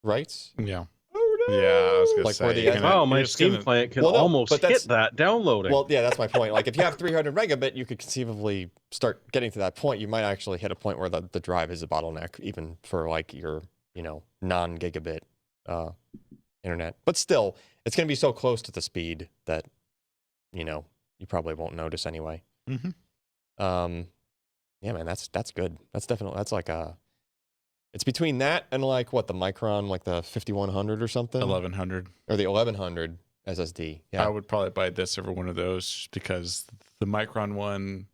writes. Yeah. Oh no. Yeah, I was gonna Like say. where the- you're gonna- Wow, you're my just Steam gonna- client can Well, no, almost but that's- hit that downloading. Well, yeah, that's my point. Like if you have 300 megabit, you could conceivably start getting to that point. You might actually hit a point where the drive is a bottleneck, even for like your, you know, non-gigabit internet. But still, it's going to be so close to the speed that, you know, you probably won't notice anyway. Mhm. Yeah, man, that's good. That's like it's between that and like what the Micron, like the 5100 or something, 1100. or the 1100 SSD. I Yeah, would probably buy this over one of those just because the Micron one,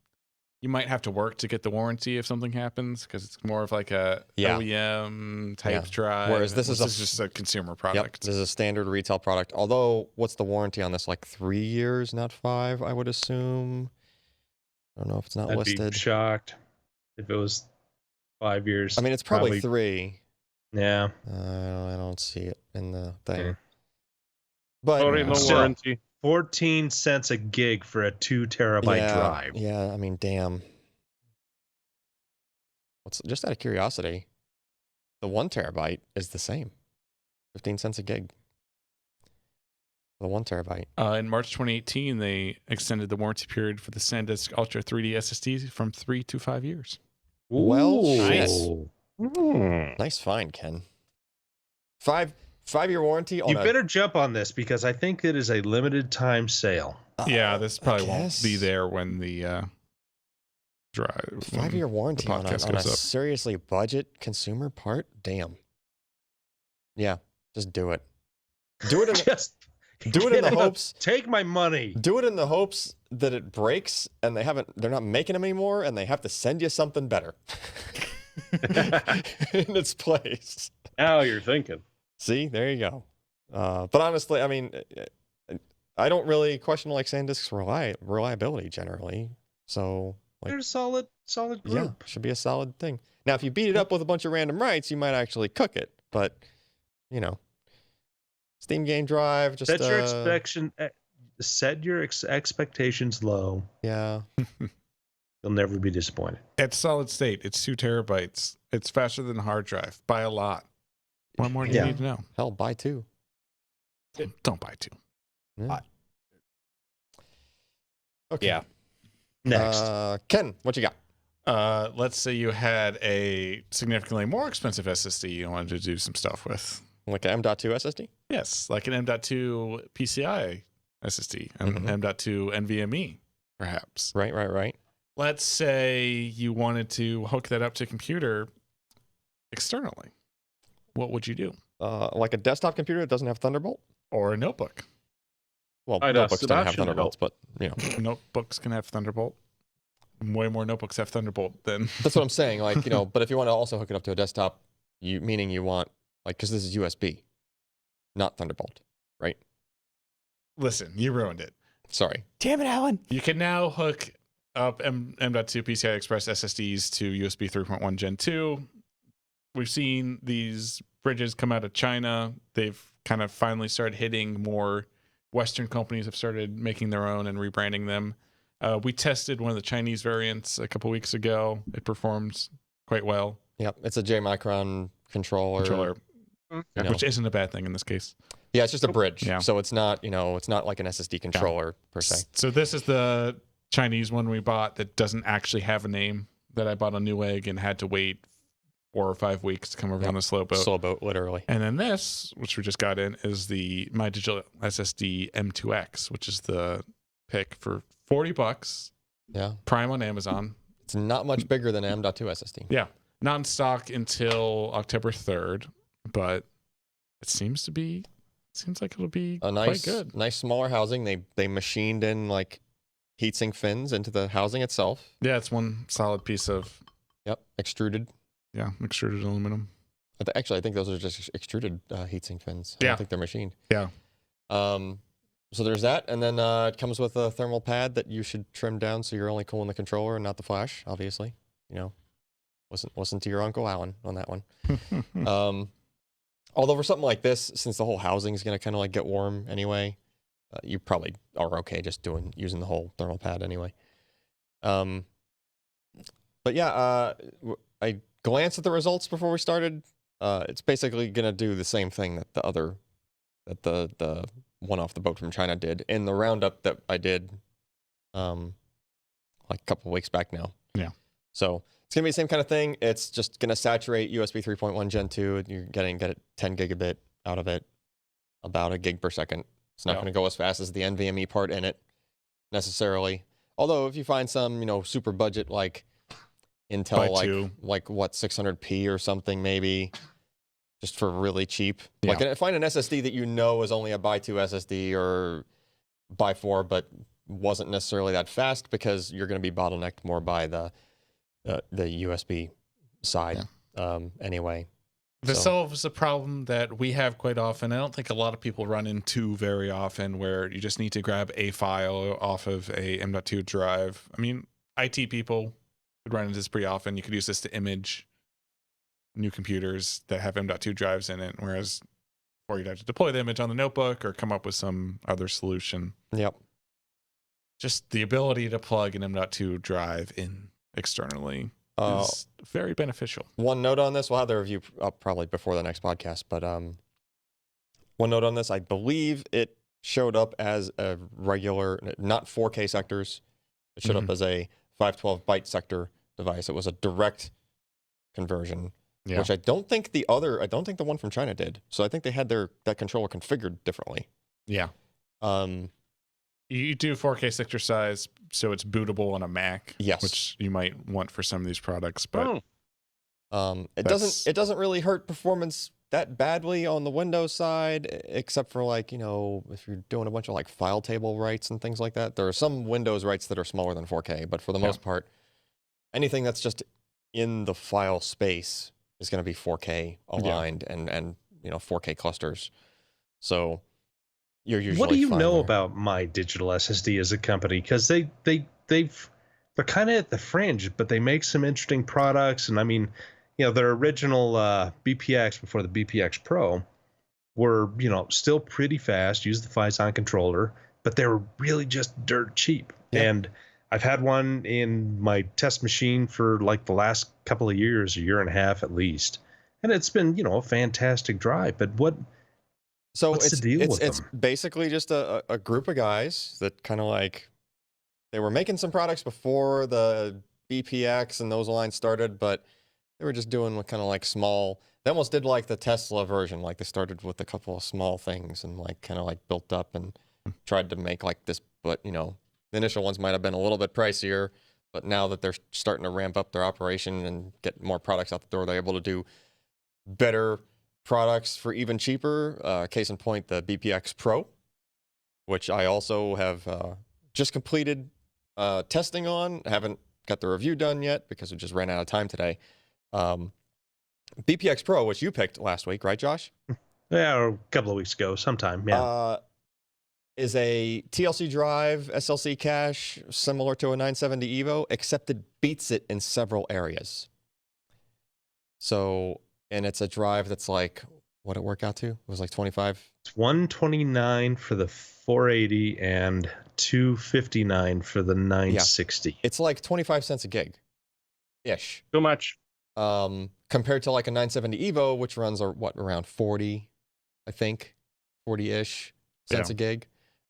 you might have to work to get the warranty if something happens because it's more of like a Yeah. OEM type Yeah. drive. Whereas this is just a consumer Yep, product. this is a standard retail product. Although, what's the warranty on this? Like 3 years, not 5, I would assume. I don't know if it's not I'd listed. be shocked if it was 5 years. I mean, it's probably 3. Yeah. I don't see it in the thing. Okay. But Sorry, no Still. warranty. 14 cents a gig for a 2 terabyte yeah, drive. yeah, I mean, damn. Just out of curiosity, the 1 terabyte is the same, 15 cents a gig. The 1 terabyte. In March 2018, they extended the warranty period for the SanDisk Ultra 3D SSD from 3 to 5 years. Well, Ooh. shit. Nice find, Ken. 5-year warranty on You a better jump on this because I think it is a limited time sale. Yeah, this I probably won't be guess. there when the drive. 5-year warranty on a podcast goes up. seriously budget consumer part? Damn. Yeah, just do it. Do it in Just do it in get the out. hopes Take my money. do it in the hopes that it breaks and they're not making them anymore and they have to send you something better in its place. Now you're thinking. See, there you go. But honestly, I mean, I don't really question like SanDisk's reliability generally. So like, They're a solid yeah, group. should be a solid thing. Now, if you beat it up with a bunch of random writes, you might actually cook it. But you know, Steam Game Drive, just Set your expectations low. yeah, You'll never be disappointed. It's solid state. It's 2 terabytes. It's faster than a hard drive by a lot. What more do you Yeah. need to know? hell, buy 2. Don't buy 2. Yeah. Okay. Yeah. Next. Ken, what you got? Let's say you had a significantly more expensive SSD you wanted to do some stuff with. Like an M.2 SSD? Yes, like an M.2 PCI SSD, and Mhm. M.2 NVMe, perhaps. Right. Let's say you wanted to hook that up to a computer externally. What would you do? Like a desktop computer that doesn't have Thunderbolt? Or a notebook. Well, I'd ask notebooks don't have Sebastian to Thunderbolts, but you know. Notebooks can have Thunderbolt. Way more notebooks have Thunderbolt than. That's what I'm saying. Like, you know, but if you want to also hook it up to a desktop, meaning you want, like, because this is USB, not Thunderbolt, right? Listen, you ruined it. Sorry. Damn it, Alan. You can now hook up M.2 PCI Express SSDs to USB 3.1 Gen 2. We've seen these bridges come out of China. They've kind of finally started hitting more. Western companies have started making their own and rebranding them. We tested one of the Chinese variants a couple weeks ago. It performs quite well. Yep. It's a J Micron controller. You know. Which isn't a bad thing in this case. Yeah, it's just a bridge. Yeah. So it's not, it's not like an SSD controller per se. So this is the Chinese one we bought that doesn't actually have a name, that I bought on Newegg and had to wait 4 or 5 weeks to come over on a slow boat. Slow boat, literally. And then this, which we just got in, is the My Digital SSD M2X, which is the pick for $40. Yeah. Prime on Amazon. It's not much bigger than M.2 SSD. Yeah, not in stock until October 3rd, but it seems like it'll be A quite good. nice smaller housing. They machined in like heatsink fins into the housing itself. Yeah, it's one solid piece of Yep, extruded. extruded aluminum. Actually, I think those are just extruded heatsink fins. I Yeah. don't think they're machined. Yeah. So there's that, and then it comes with a thermal pad that you should trim down so you're only cooling the controller and not the flash. Obviously, listen to your Uncle Alan on that one. Although for something like this, since the whole housing is going to kind of like get warm anyway, you probably are okay just using the whole thermal pad anyway. But yeah, I glanced at the results before we started. It's basically going to do the same thing that the one off the boat from China did in the roundup that I did like a couple of weeks back now. Yeah. So it's going to be the same kind of thing. It's just going to saturate USB 3.1 Gen 2. You're going to get 10 gigabit out of it, about a gig per second. It's not going to go as fast as the NVMe part in it necessarily. Although if you find some, super budget like Intel, like what, 600p or something maybe, just for really cheap. Yeah. Like find an SSD that is only a by 2 SSD or by 4, but wasn't necessarily that fast because you're going to be bottlenecked more by the USB side anyway. This solves a problem that we have quite often. I don't think a lot of people run into very often, where you just need to grab a file off of a M.2 drive. I mean, IT people would run into this pretty often. You could use this to image new computers that have M.2 drives in it, whereas before you'd have to deploy the image on the notebook or come up with some other solution. Yep. Just the ability to plug an M.2 drive in externally is very beneficial. One note on this, we'll have the review up probably before the next podcast, but one note on this, I believe it showed up as a regular, not 4K sectors. It showed up as a 512 byte sector device. It was a direct conversion. Yeah. Which I don't think the one from China did. So I think they had that controller configured differently. Yeah. You do 4K sector size, so it's bootable on a Mac. Yes. Which you might want for some of these products, but it doesn't really hurt performance that badly on the Windows side, except for like, if you're doing a bunch of like file table writes and things like that. There are some Windows writes that are smaller than 4K, but for the most part, anything that's just in the file space is going to be 4K aligned and 4K clusters. So you're usually What do you fine know there. about My Digital SSD as a company? Because they're kind of at the fringe, but they make some interesting products. And I mean, their original BPX before the BPX Pro were still pretty fast. Use the Phison controller, but they were really just dirt cheap. Yeah. And I've had one in my test machine for like the last couple of years, a year and a half at least. And it's been, a fantastic drive. But what's the deal with it's them? basically just a group of guys that kind of like, they were making some products before the BPX and those lines started, but they were just doing kind of like small, they almost did like the Tesla version. Like they started with a couple of small things and like kind of like built up and tried to make like this, but the initial ones might have been a little bit pricier, but now that they're starting to ramp up their operation and get more products out the door, they're able to do better products for even cheaper. Case in point, the BPX Pro, which I also have just completed testing on. I haven't got the review done yet because we just ran out of time today. BPX Pro, which you picked last week, right, Josh? Yeah, or a couple of weeks ago, sometime. Yeah. Is a TLC drive, SLC cache, similar to a 970 Evo, except it beats it in several areas. So, and it's a drive that's like, what did it work out to? It was like 25? It's 129 for the 480 and 259 for the 960. It's like 25 cents a gig ish. Too much. Compared to like a 970 Evo, which runs around 40, I think, 40-ish cents a gig.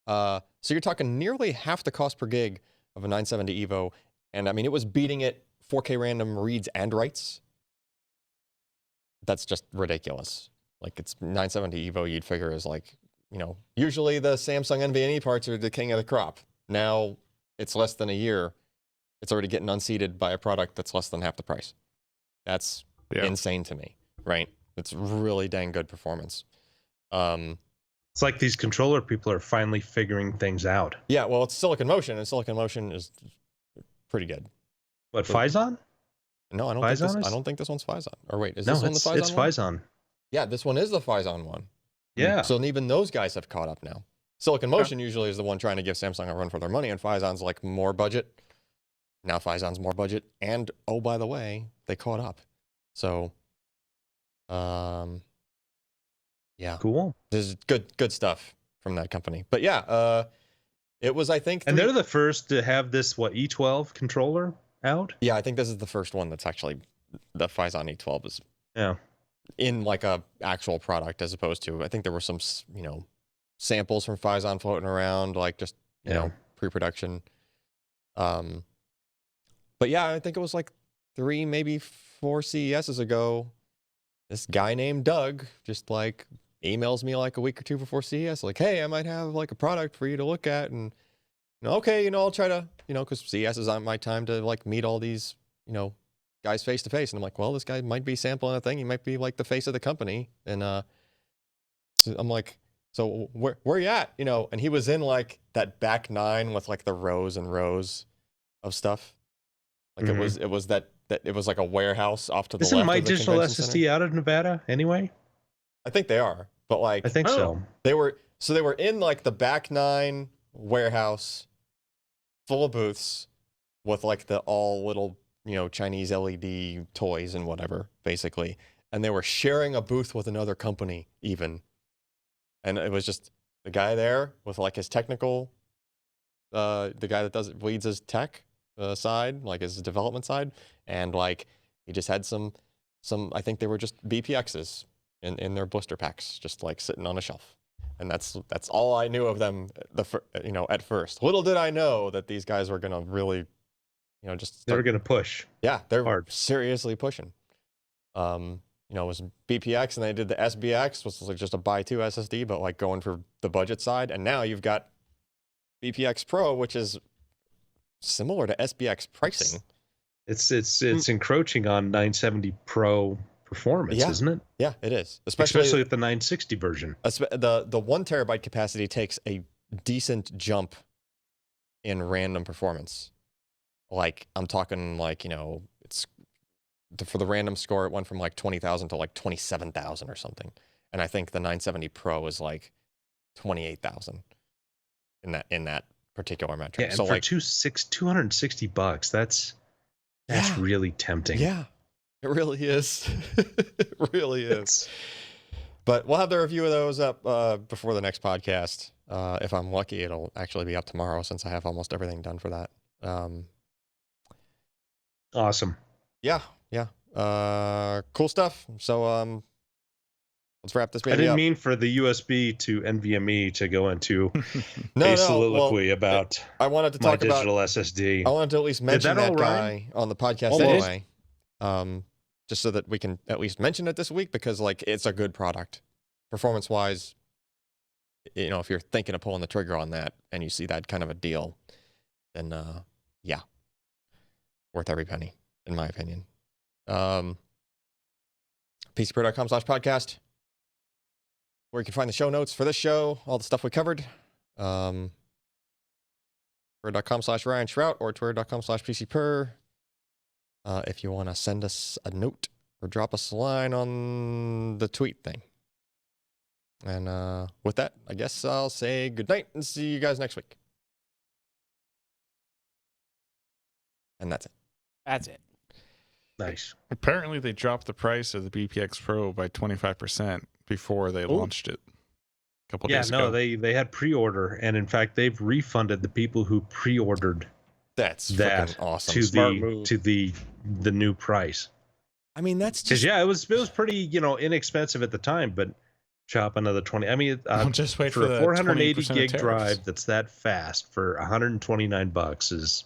So you're talking nearly half the cost per gig of a 970 Evo. And I mean, it was beating it 4K random reads and writes. That's just ridiculous. Like it's 970 Evo, you'd figure is like, usually the Samsung NVMe parts are the king of the crop. Now it's less than a year it's already getting unseated by a product that's less than half the price. That's insane to me, right? It's really dang good performance. It's like these controller people are finally figuring things out. Yeah, well, it's Silicon Motion, and Silicon Motion is pretty good. What, But- Phison? No, I don't Phison think this, is? I don't think this one's Phison. Or wait, is No, this one the Phison it's one? Phison. Yeah, this one is the Phison one. Yeah. So even those guys have caught up now. Silicon Motion usually is the one trying to give Samsung a run for their money, and Phison's like more budget. Now Phison's more budget, and oh, by the way, they caught up. So, yeah, Cool. this is good stuff from that company. But yeah, it was, I think, And they're the first to have this, E12 controller out? yeah, I think this is the first one that's actually the Phison E12 is Yeah. in like a actual product, as opposed to, I think there were some samples from Phison floating around, like just you know, pre-production. But yeah, I think it was like 3, maybe 4 CESs ago. This guy named Doug just like emails me like a week or 2 before CES, like, hey, I might have like a product for you to look at, and okay, I'll try to, because CES is on my time to like meet all these, guys face to face, and I'm like, well, this guy might be sampling a thing. He might be like the face of the company, and so I'm like, so where you at? And he was in like that back 9 with like the rows and rows of stuff. Like it was that it was like a warehouse off to the Isn't left. My of the Digital convention SSD center. out of Nevada anyway? I think they are, but like I think so. they were in like the back 9 warehouse full of booths with like the all little Chinese LED toys and whatever, basically, and they were sharing a booth with another company even, and it was just the guy there with like his technical the guy that leads his tech side, like his development side, and like he just had some I think they were just BPXs in their blister packs, just like sitting on a shelf. And that's all I knew of them at first. Little did I know that these guys were gonna really just They were going to push. yeah, they're hard. seriously pushing. It was BPX, and they did the SBX, which was like just a buy 2 SSD, but like going for the budget side. And now you've got BPX Pro, which is similar to SBX pricing. It's encroaching on 970 Pro performance, Yeah. isn't it? Yeah, it is. Especially with the 960 version. The 1 terabyte capacity takes a decent jump in random performance. Like I'm talking like, it's for the random score, it went from like 20,000 to like 27,000 or something. And I think the 970 Pro is like 28,000 in that particular metric. Yeah, and so for like $260, that's Yeah. really tempting. yeah, it really is. It really is. But we'll have the review of those up before the next podcast. If I'm lucky, it'll actually be up tomorrow since I have almost everything done for that. Awesome. Yeah. Cool stuff. So let's wrap this I baby didn't up. mean for the USB to NVMe to go into No, a soliloquy well, about I wanted to My talk about. Digital SSD. I wanted to at least mention that that all guy on the podcast Almost. anyway. Just so that we can at least mention it this week, because like it's a good product, performance wise. If you're thinking of pulling the trigger on that and you see that kind of a deal, then yeah, worth every penny, in my opinion. PCPro.com/podcast, where you can find the show notes for this show, all the stuff we covered. Twitter.com/Ryan Shrout or Twitter.com/PCPer. If you want to send us a note or drop us a line on the tweet thing. And with that, I guess I'll say good night and see you guys next week. And that's it. That's it. Nice. Apparently, they dropped the price of the BPX Pro by 25% before they launched it a couple days ago. They had pre-order, and in fact, they've refunded the people who pre-ordered That's that freaking awesome. to Smart move. the new price. I mean, that's Because just it was pretty inexpensive at the time, but chop another 20. I mean, I'll just wait for for a the 480 20% gig tariffs. drive that's that fast for $129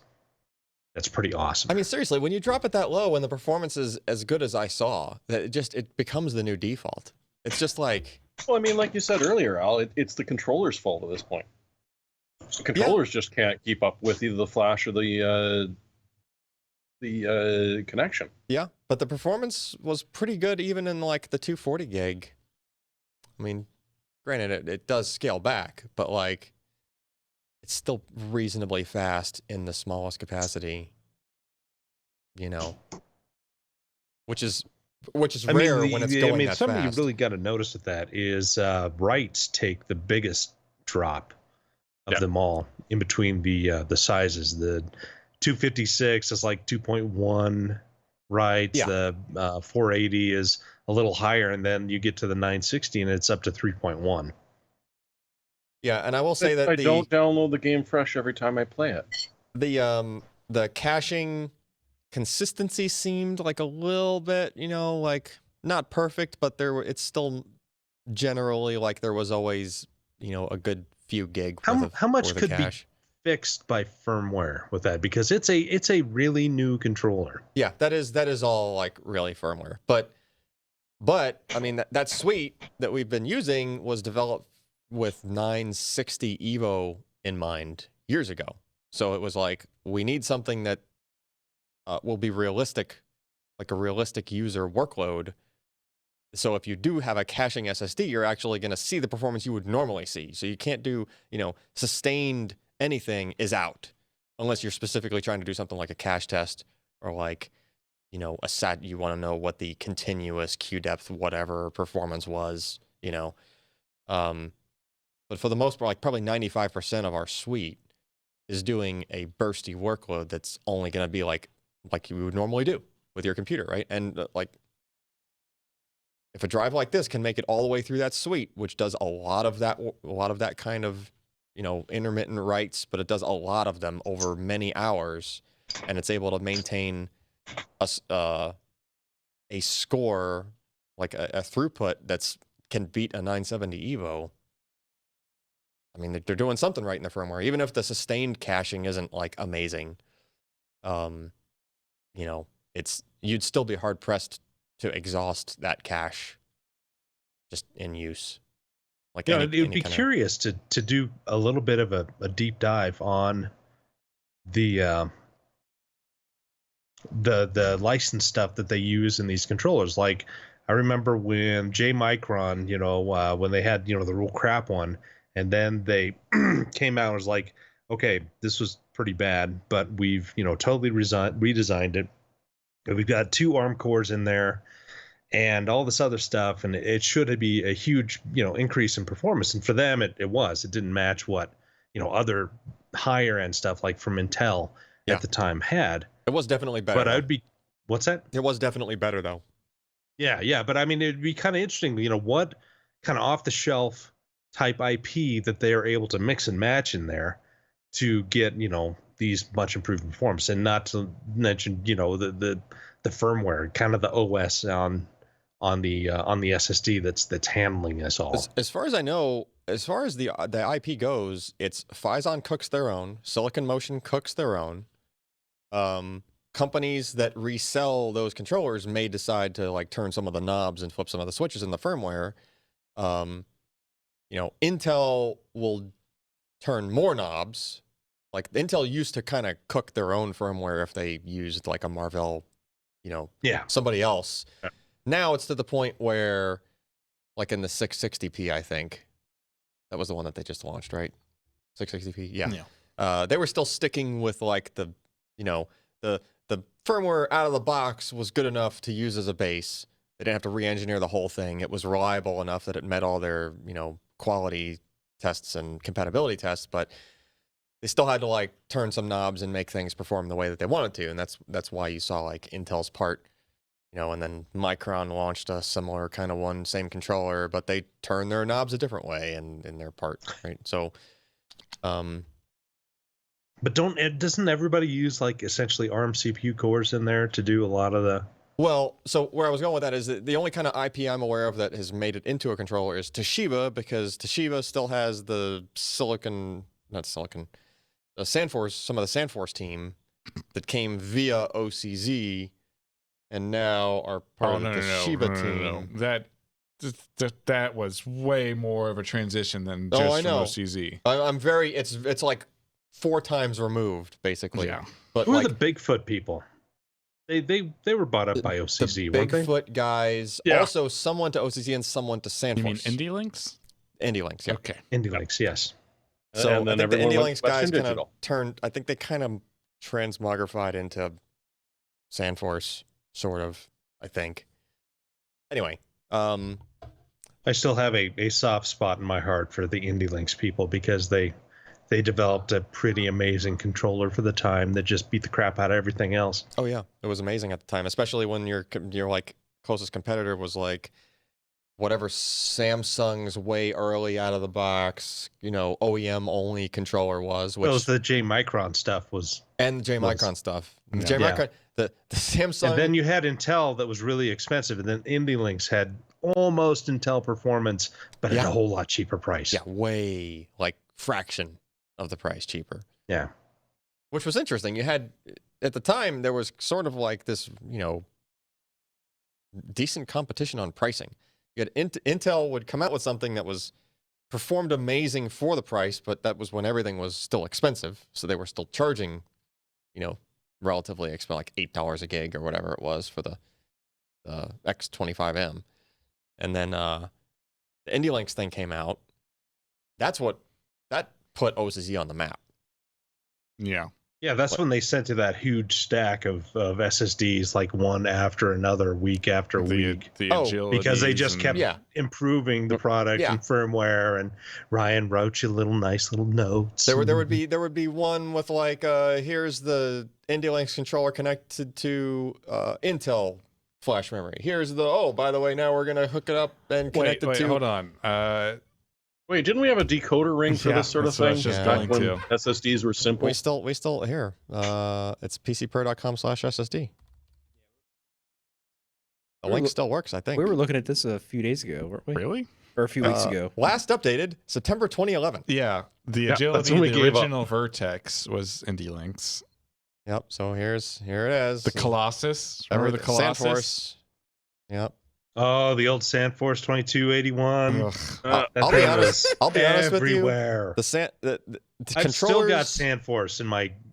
that's pretty awesome. I mean, seriously, when you drop it that low and the performance is as good as I saw, that it becomes the new default. It's just like, Well, I mean, like you said earlier, Al, it's the controller's fault at this point. The controllers just can't keep up with either the flash or the the connection. Yeah, but the performance was pretty good even in like the 240 gig. I mean, granted, it does scale back, but like it's still reasonably fast in the smallest capacity, you know, which is rare when it's going that something fast. you really got to notice with that is writes take the biggest drop of them all in between the sizes. The 256 is like 2.1 writes. Yeah. The 480 is a little higher, and then you get to the 960 and it's up to 3.1. Yeah, and I will say that I don't download the game fresh every time I play it. The caching consistency seemed like a little bit, you know, like not perfect, but it's still generally like there was always, you know, a good few gig. How much could cache be fixed by firmware with that? Because it's a really new controller. Yeah, that is all like really firmware. But I mean that suite that we've been using was developed with 960 Evo in mind years ago. So it was like, we need something that will be realistic, like a realistic user workload. So if you do have a caching SSD, you're actually going to see the performance you would normally see. So you can't do, you know, sustained anything is out unless you're specifically trying to do something like a cache test or like, you know, you want to know what the continuous Q depth, whatever performance was, you know. But for the most part, like probably 95% of our suite is doing a bursty workload that's only going to be like you would normally do with your computer, right? And like, if a drive like this can make it all the way through that suite, which does a lot of that kind of, you know, intermittent writes, but it does a lot of them over many hours, and it's able to maintain a score, like a throughput that's can beat a 970 Evo. I mean, they're doing something right in the firmware, even if the sustained caching isn't like amazing. You know, you'd still be hard pressed to exhaust that cache just in use. Like, it would be curious to do a little bit of a deep dive on the licensed stuff that they use in these controllers. Like, I remember when J Micron, you know, when they had, you know, the real crap one, and then they came out and was like, okay, this was pretty bad, but we've, you know, totally redesigned it. And we've got 2 ARM cores in there and all this other stuff, and it should be a huge, you know, increase in performance. And for them, it didn't match what, you know, other higher end stuff like from Intel at the time had. It was definitely better. But I'd be, what's that? It was definitely better though. Yeah. But I mean, it'd be kind of interesting, you know, what kind of off the shelf type IP that they are able to mix and match in there to get, you know, these much improved performance, and not to mention, you know, the firmware, kind of the OS on the SSD that's handling this all. As far as I know, as far as the IP goes, it's Phison cooks their own, Silicon Motion cooks their own. Companies that resell those controllers may decide to like turn some of the knobs and flip some of the switches in the firmware. You know, Intel will turn more knobs. Like, Intel used to kind of cook their own firmware if they used like a Marvell, you know, somebody else. Yeah. Now it's to the point where, like in the 660p, I think that was the one that they just launched, right? 660p, yeah. They were still sticking with like the, you know, the firmware out of the box was good enough to use as a base. They didn't have to re-engineer the whole thing. It was reliable enough that it met all their, you know, quality tests and compatibility tests, but they still had to like turn some knobs and make things perform the way that they wanted to. And that's why you saw like Intel's part, you know, and then Micron launched a similar kind of one, same controller, but they turned their knobs a different way in their part, right? So, but doesn't everybody use like essentially ARM CPU cores in there to do a lot of the? Well, so where I was going with that is that the only kind of IP I'm aware of that has made it into a controller is Toshiba, because Toshiba still has the SandForce, some of the SandForce team that came via OCZ and now are part of the Toshiba team. That was way more of a transition than just from OCZ. I'm very, it's like 4 times removed, basically. Yeah. But who like, are the Bigfoot people? They were bought up by The OCZ, weren't they? Bigfoot guys, Yeah. also someone to OCZ and someone to Sandforce. You mean Indie Links? Indie Links, yeah. Okay. Indie Links, yes. So and then I think the everyone Indie went Links Western guys kind of Digital. turned. I think they kind of transmogrified into Sandforce, sort of. I think. Anyway, I still have a soft spot in my heart for the Indie Links people because they developed a pretty amazing controller for the time that just beat the crap out of everything else. oh yeah, it was amazing at the time, especially when your like closest competitor was like whatever Samsung's way early out of the box, OEM only controller was, which Well, the J Micron stuff was, and the J was- Micron stuff. The Yeah. J Yeah. Micron, the Samsung. and then you had Intel that was really expensive, and then Indie Links had almost Intel performance, but at Yeah. a whole lot cheaper price. yeah, way like fraction of the price cheaper. Yeah. Which was interesting. You had at the time there was sort of like this, decent competition on pricing. You had Intel would come out with something that was performed amazing for the price, but that was when everything was still expensive, so they were still charging, relatively expensive, like $8 a gig or whatever it was for the X25M. And then the Indie Links thing came out. That put OCZ on the map. Yeah. Yeah, that's when they sent you that huge stack of SSDs, like one after another, week after week. The Oh, Because they agilities just and- kept Yeah. improving the product Yeah. and firmware, and Ryan wrote you nice little notes. There would be one with like here's the Indie Links controller connected to Intel flash memory. Here's by the way, now we're gonna hook it up and connect Wait, it to hold on. Wait, didn't we have a decoder ring for Yeah, this sort of that's what I thing? was just Yeah. Back going when to. SSDs were simple. we still here. It's pcpro.com/SSD. The link still works, I think. We were looking at this a few days ago, weren't we? Really? Or a few weeks ago. Last updated September 2011. Yeah. The Yeah, agility, that's when we the gave up. original Vertex was Indie Links. Yep. So here it is. The Colossus. Remember the Colossus? Sandforce. Yep. Oh, the old Sandforce 2281. Ugh. That I'll be thing honest. was I'll be honest with you. everywhere. The I've still controllers. got Sandforce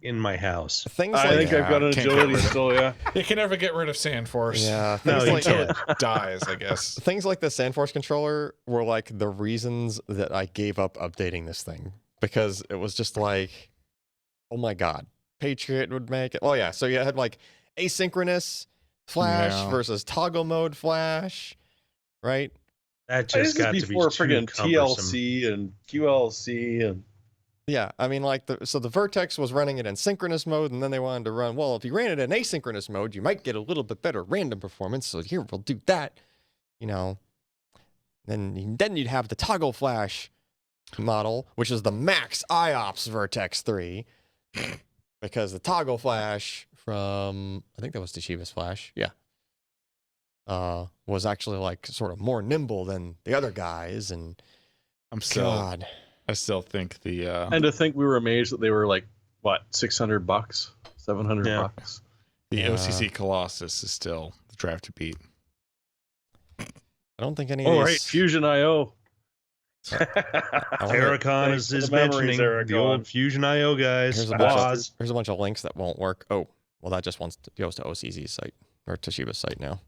in my house. Things I like think I've got an can't get agility rid of it. still, yeah. You can never get rid of Sandforce. yeah. No, Things you like can't. It dies, I guess. things like the Sandforce controller were like the reasons that I gave up updating this thing, because it was just like, oh my god, Patriot would make it. Well, yeah. So you had like asynchronous flash Yeah. versus toggle mode flash, right? That This just is got to be before too friggin' cumbersome. TLC and QLC and Yeah, I mean, like so the Vertex was running it in synchronous mode, and then they wanted to run. Well, if you ran it in asynchronous mode, you might get a little bit better random performance. So here we'll do that, Then you'd have the toggle flash model, which is the max IOPS Vertex 3, because the toggle flash from I think that was Toshiba's flash, yeah, was actually like sort of more nimble than the other guys, and God. I still think the and to think we were amazed that they were like what, $600, $700 Yeah. bucks. Yeah. OCC Colossus is still the drive to beat. I don't think any of Oh these. right, Fusion IO. Terracon Thanks is for his the memories, mentioning. The Terracon. old Fusion IO guys. Here's a bunch Boz. There's a bunch of links that won't work. Oh, well, that just goes to OCZ's site or Toshiba's site now.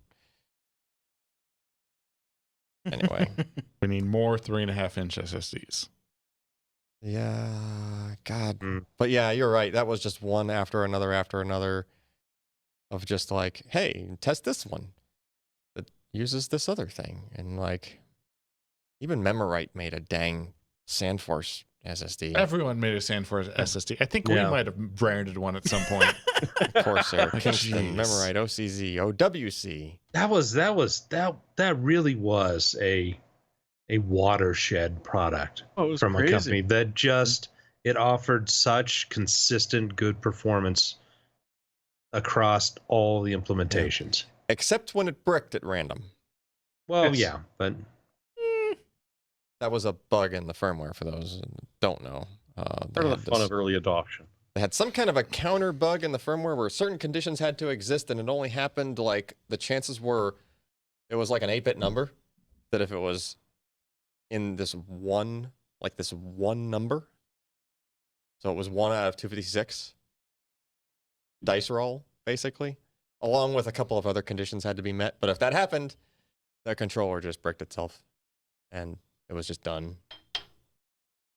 Anyway, We need more 3.5-inch SSDs. yeah, God. Mm. But yeah, you're right. That was just one after another of just like, hey, test this one that uses this other thing. And like, even Memorite made a dang Sandforce SSD. Everyone made a Sandforce SSD. I think we Yeah. might have branded one at some point. Corsair, Like, Kingston, jeez. Memorite, OCZ, OWC. That really was a watershed product Oh, it was from crazy. a company that just it offered such consistent good performance across all the implementations. Except when it bricked at random. Well, Yes. yeah, but That was a bug in the firmware for those who don't know. Part They of had the fun this- of early adoption. They had some kind of a counter bug in the firmware where certain conditions had to exist, and it only happened like the chances were it was like an 8-bit number, that if it was in this one number, so it was 1 out of 256 dice roll, basically. along with a couple of other conditions had to be met. But if that happened, the controller just bricked itself, and it was just done.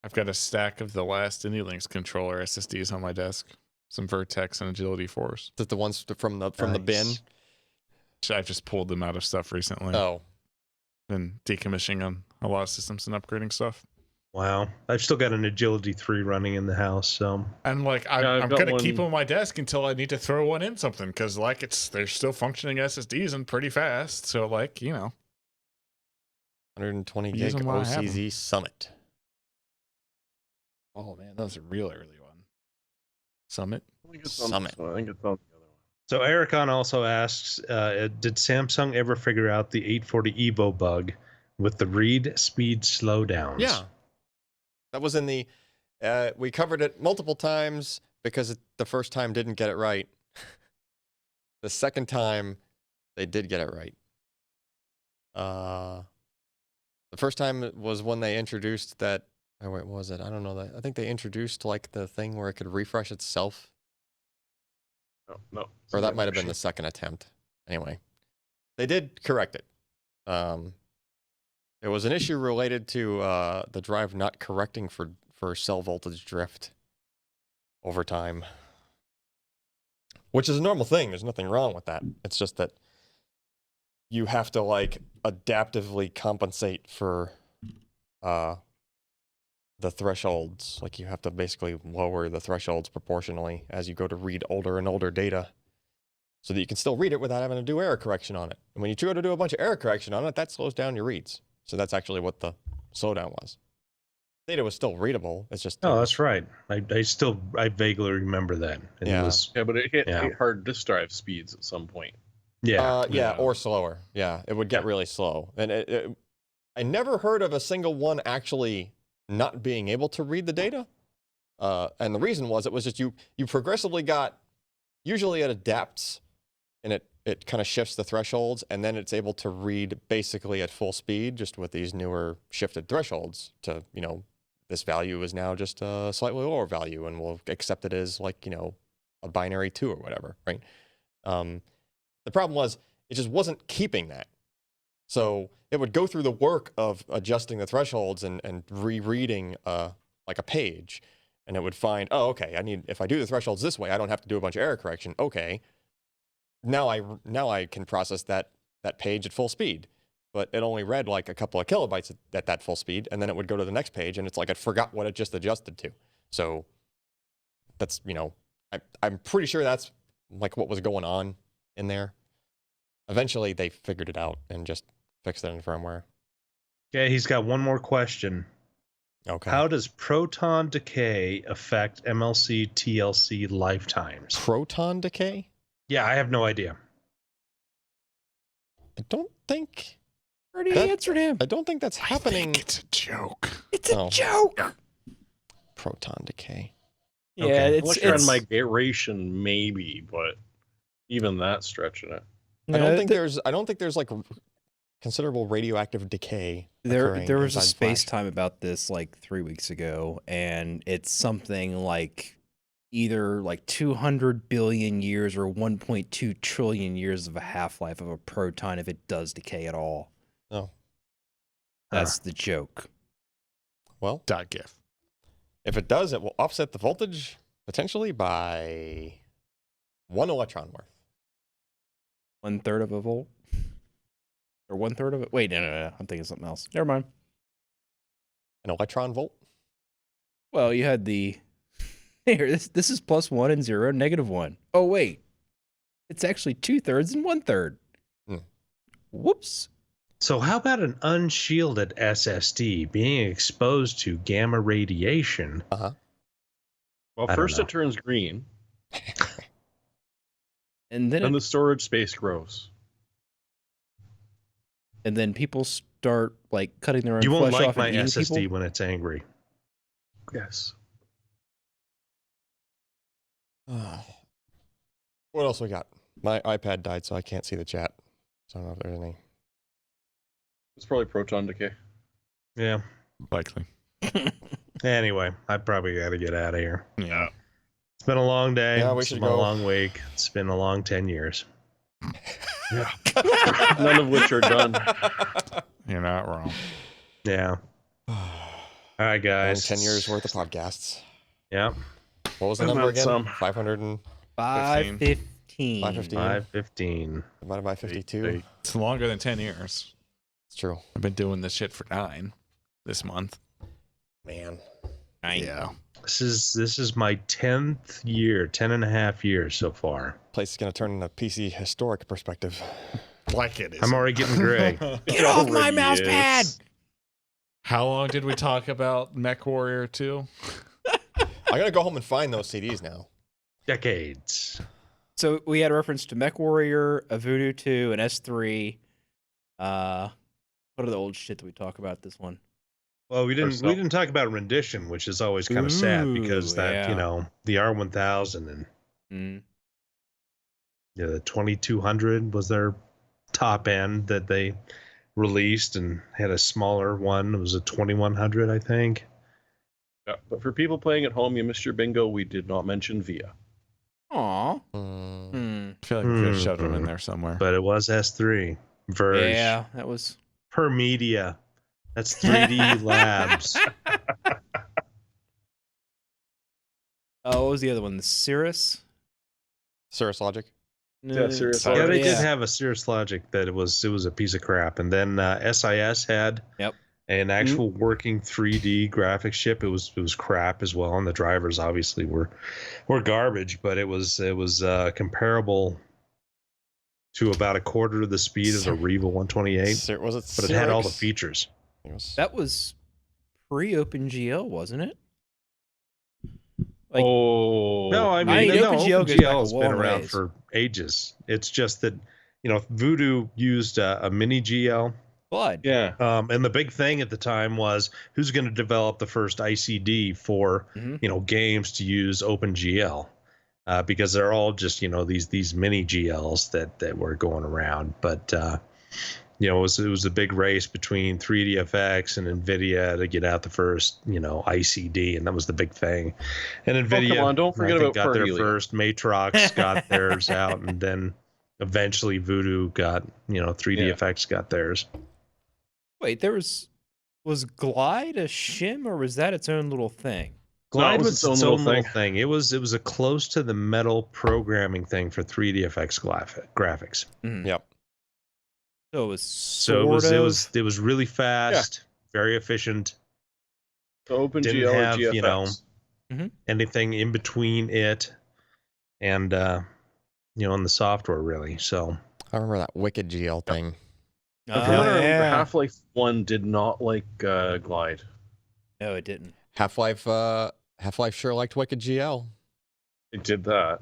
I've got a stack of the last IndyLinks controller SSDs on my desk. Some Vertex and Agility Force. The ones from the bin. I've just pulled them out of stuff recently. Oh, Been decommissioning on a lot of systems and upgrading stuff. Wow. I've still got an Agility 3 running in the house, so And like I've I'm got gonna one- keep them on my desk until I need to throw one in something because like they're still functioning SSDs and pretty fast. So like 120 Use gig them while I have OCZ Summit. oh man, that was a real early one. Summit. I think it's on Summit. this one. I think it's on the other one. So Ericon also asks, did Samsung ever figure out the 840 Evo bug with the read speed slowdowns? Yeah, that was in the. We covered it multiple times because the first time didn't get it right. The second time, they did get it right. The first time was when they introduced that. Oh wait, what was it? I don't know that. I think they introduced like the thing where it could refresh itself, No. or that might have been the second attempt. Anyway, they did correct it. It was an issue related to the drive not correcting for cell voltage drift over time, which is a normal thing. There's nothing wrong with that. It's just that you have to like adaptively compensate for the thresholds. Like you have to basically lower the thresholds proportionally as you go to read older and older data so that you can still read it without having to do error correction on it. And when you go to do a bunch of error correction on it, that slows down your reads. So that's actually what the slowdown was. Data was still readable. It's just Oh, that's right. I vaguely remember that. And Yeah. It was, Yeah, but it hit Yeah. hard disk drive speeds at some point. yeah. yeah, or slower. Yeah, it would get really slow. And I never heard of a single one actually not being able to read the data. And the reason was it was just you progressively got, usually it adapts and it kind of shifts the thresholds and then it's able to read basically at full speed just with these newer shifted thresholds to, this value is now just a slightly lower value and we'll accept it as like, a binary 2 or whatever, right? The problem was it just wasn't keeping that. So it would go through the work of adjusting the thresholds and rereading like a page, and it would find, oh, okay, if I do the thresholds this way, I don't have to do a bunch of error correction. Okay, now I can process that page at full speed, but it only read like a couple of kilobytes at that full speed, and then it would go to the next page, and it's like it forgot what it just adjusted to. So that's I'm pretty sure that's like what was going on in there. Eventually, they figured it out and just fixed it in firmware. Okay, he's got one more question. Okay. How does proton decay affect MLC TLC lifetimes? Proton decay? Yeah, I have no idea. I don't think. Already That- answered him. I don't think that's happening. It's a joke. It's a Oh. joke. Proton decay. Yeah, Okay. it's Unless you're on migration, maybe, but even that stretching it. I don't think there's like considerable radioactive decay. There occurring was a inside space Flash. time about this like 3 weeks ago, and it's something like either like 200 billion years or 1.2 trillion years of a half-life of a proton if it does decay at all. Oh. That's the joke. Well, .gif. if it does, it will offset the voltage potentially by 1 electron worth. 1/3 of a volt, or 1/3 of it. Wait, no. I'm thinking something else. Never mind. An electron volt? Well, you had the here. This is +1 and 0, -1. Oh wait, it's actually 2/3 and 1/3. Hmm. Whoops. So how about an unshielded SSD being exposed to gamma radiation? Uh-huh. Well, I don't first know. it turns green, And then then the storage space grows. and then people start like cutting their own You won't flesh like off my and eating SSD people. when it's angry. Yes. What else we got? My iPad died, so I can't see the chat. So I don't know if there's any. It's probably proton decay. Yeah. Likely. Anyway, I probably got to get out of here. Yeah. It's been a long day. Yeah, we It's should been a go. long week. It's been a long 10 years. Yeah. None of which are done. You're not wrong. Yeah. All right, And guys. 10 years worth of podcasts. Yeah. What was the I've number had again? some. 500 and 515. 515. 5:15. divided by 52. Eight. It's longer than 10 years. It's true. I've been doing this shit for 9 this month. Man. Yeah. This is my 10th year, 10 and a half years so far. Place is going to turn in a PC historic perspective. Like it is. I'm already getting gray. Get off my already mouse is. pad! How long did we talk about Mech Warrior 2? I got to go home and find those CDs now. Decades. So we had a reference to Mech Warrior, a Voodoo 2, an S3. What are the old shit that we talk about this one? Well, we Ourself. didn't talk about rendition, which is always kind of sad because Ooh, that, yeah. you know, the R1000 and Mm. yeah, the 2200 was their top end that they released, and had a smaller one. It was a 2100, I think. Yeah, but for people playing at home, you missed your bingo. We did not mention VIA. Aw. Mm. Hmm. I feel like we could have shoved them in there somewhere. But it was S3 Verge Yeah, that was. per media. That's 3D Labs. Oh, what was the other one? The Cirrus? Cirrus Logic. Yeah, Cirrus Yeah, Logic. they did have a Cirrus Logic that it was a piece of crap, and then SIS had Yep. an actual working 3D graphics chip. It was crap as well, and the drivers obviously were garbage, but it was comparable to about a quarter of the speed of the Riva 128, Was it but it had all the Cyrix? features. It was- That was pre-OpenGL, wasn't it? Like, Oh No, I I mean, mean, no, OpenGL goes back a OpenGL's been long around ways. for ages. It's just that, you know, Voodoo used a mini GL. Blood. yeah. And the big thing at the time was who's going to develop the first ICD for Mhm. you know, games to use OpenGL, because they're all just, you know, these mini GLs that were going around. But you know, it was a big race between 3DFX and NVIDIA to get out the first, you know, ICD, and that was the big thing. And NVIDIA, come on, don't forget I think, about got their Parhelia. first. Matrox got theirs out, and then eventually Voodoo got, you know, 3DFX got theirs. Wait, was Glide a shim, or was that its own little thing? Glide was was its its own own little little thing. It was a close to the metal programming thing for 3DFX graphics. Yep. So it was So it was really fast, very efficient. So OpenGL Didn't or have, GFX. you know, anything in between it and you know, in the software really. So I remember that Wicked GL thing. From what I remember, yeah. Half-Life 1 did not like Glide. No, it didn't. Half-Life sure liked Wicked GL. It did that.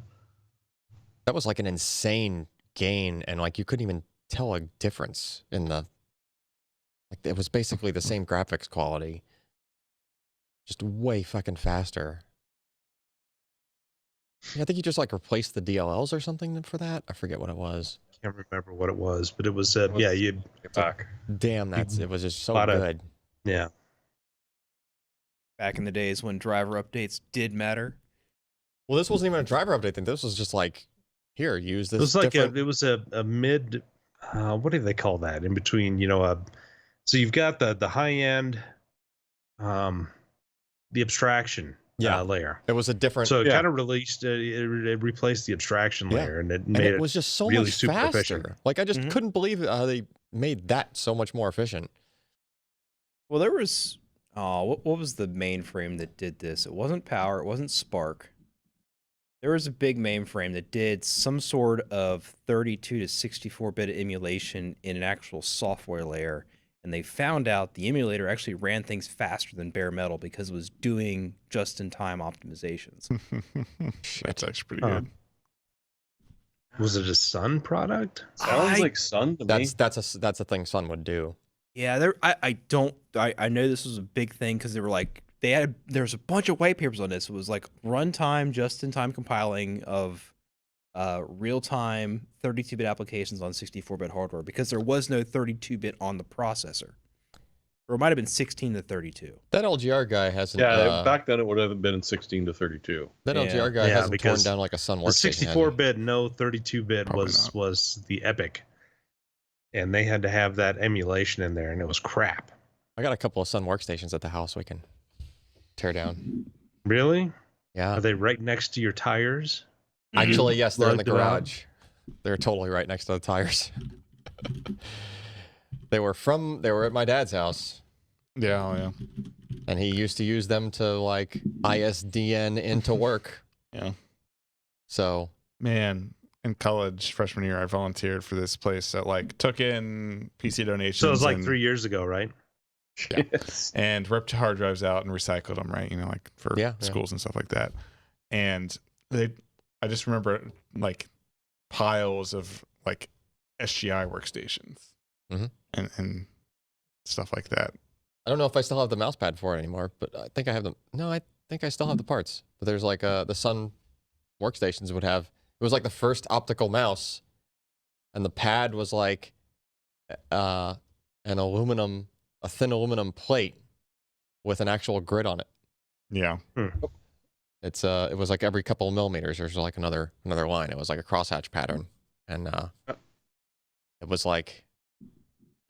That was like an insane gain, and like you couldn't even tell a difference in the, like, it was basically the same graphics quality, just way fucking faster. Yeah, I think you just like replaced the DLLs or something for that. I forget what it was. can't remember what it was, but it was yeah, you Get back. Damn, it was just so Lot of- good. yeah. Back in the days when driver updates did matter. Well, this wasn't even a driver update thing. This was just like, here, use this. It was like different... it was a mid what do they call that? In between, you know, so you've got the high end the abstraction layer. It was a different. So it kind of released it replaced the abstraction layer, and it and made it was just so really much super faster. efficient. Like I just Mhm. couldn't believe they made that so much more efficient. Well, there was. Oh, what was the mainframe that did this? It wasn't Power. It wasn't Spark. There was a big mainframe that did some sort of 32 to 64-bit emulation in an actual software layer, and they found out the emulator actually ran things faster than bare metal because it was doing just-in-time optimizations. That's actually pretty Huh. good. Was it a Sun product? Sounds I- like Sun to me. That's a thing Sun would do. Yeah, I know this was a big thing because they were like there's a bunch of white papers on this. It was like runtime, just-in-time compiling of real-time 32-bit applications on 64-bit hardware because there was no 32-bit on the processor. Or it might have been 16 to 32. That LGR guy hasn't. Yeah, back then it would have been 16 to 32. That Yeah. LGR guy Yeah, hasn't torn because down like a Sun The workstation. has he? 64-bit, no 32-bit Probably was not. was the Epic, and they had to have that emulation in there, and it was crap. I got a couple of Sun workstations at the house we can tear down. Really? Yeah. Are they right next to your tires? Actually, yes, they're in the Lugged it out? garage. They're totally right next to the tires. They were at my dad's house, Yeah, oh, yeah. and he used to use them to like ISDN into work. Yeah. So Man, in college, freshman year, I volunteered for this place that like took in PC donations. So it was like and, 3 years ago, right? Yeah. Yes. and ripped hard drives out and recycled them, right? You know, like for Yeah, yeah. schools and stuff like that. And I just remember like piles of like SGI workstations Mhm. and stuff like that. I don't know if I still have the mouse pad for it anymore, but I think I have them. No, I think I still have the parts. But there's like the Sun workstations would have. It was like the first optical mouse, and the pad was like a thin aluminum plate with an actual grid on it. Yeah. It was like every couple of millimeters there's like another line. It was like a crosshatch pattern, and it was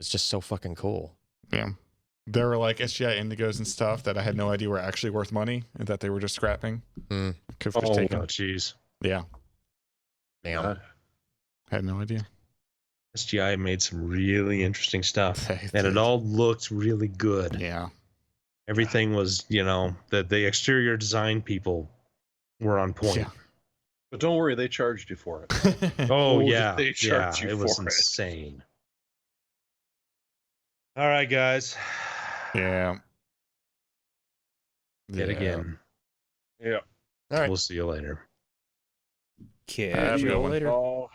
just so fucking cool. Yeah. There were like SGI Indigos and stuff that I had no idea were actually worth money and that they were just scrapping. Mm. Could have just Oh, taken. jeez. Yeah. Damn. Had no idea. SGI made some really interesting stuff, They and it did. all looked really good. Yeah. Everything was, the exterior design people were on point. Yeah. But don't worry, they charged you for it. Oh, Oh, yeah. they Yeah, charged you it was for it. insane. All right, guys. Yeah. Yet Yeah. again. Yeah. All right. We'll see you later. Catch Have a you good one. later. Oh.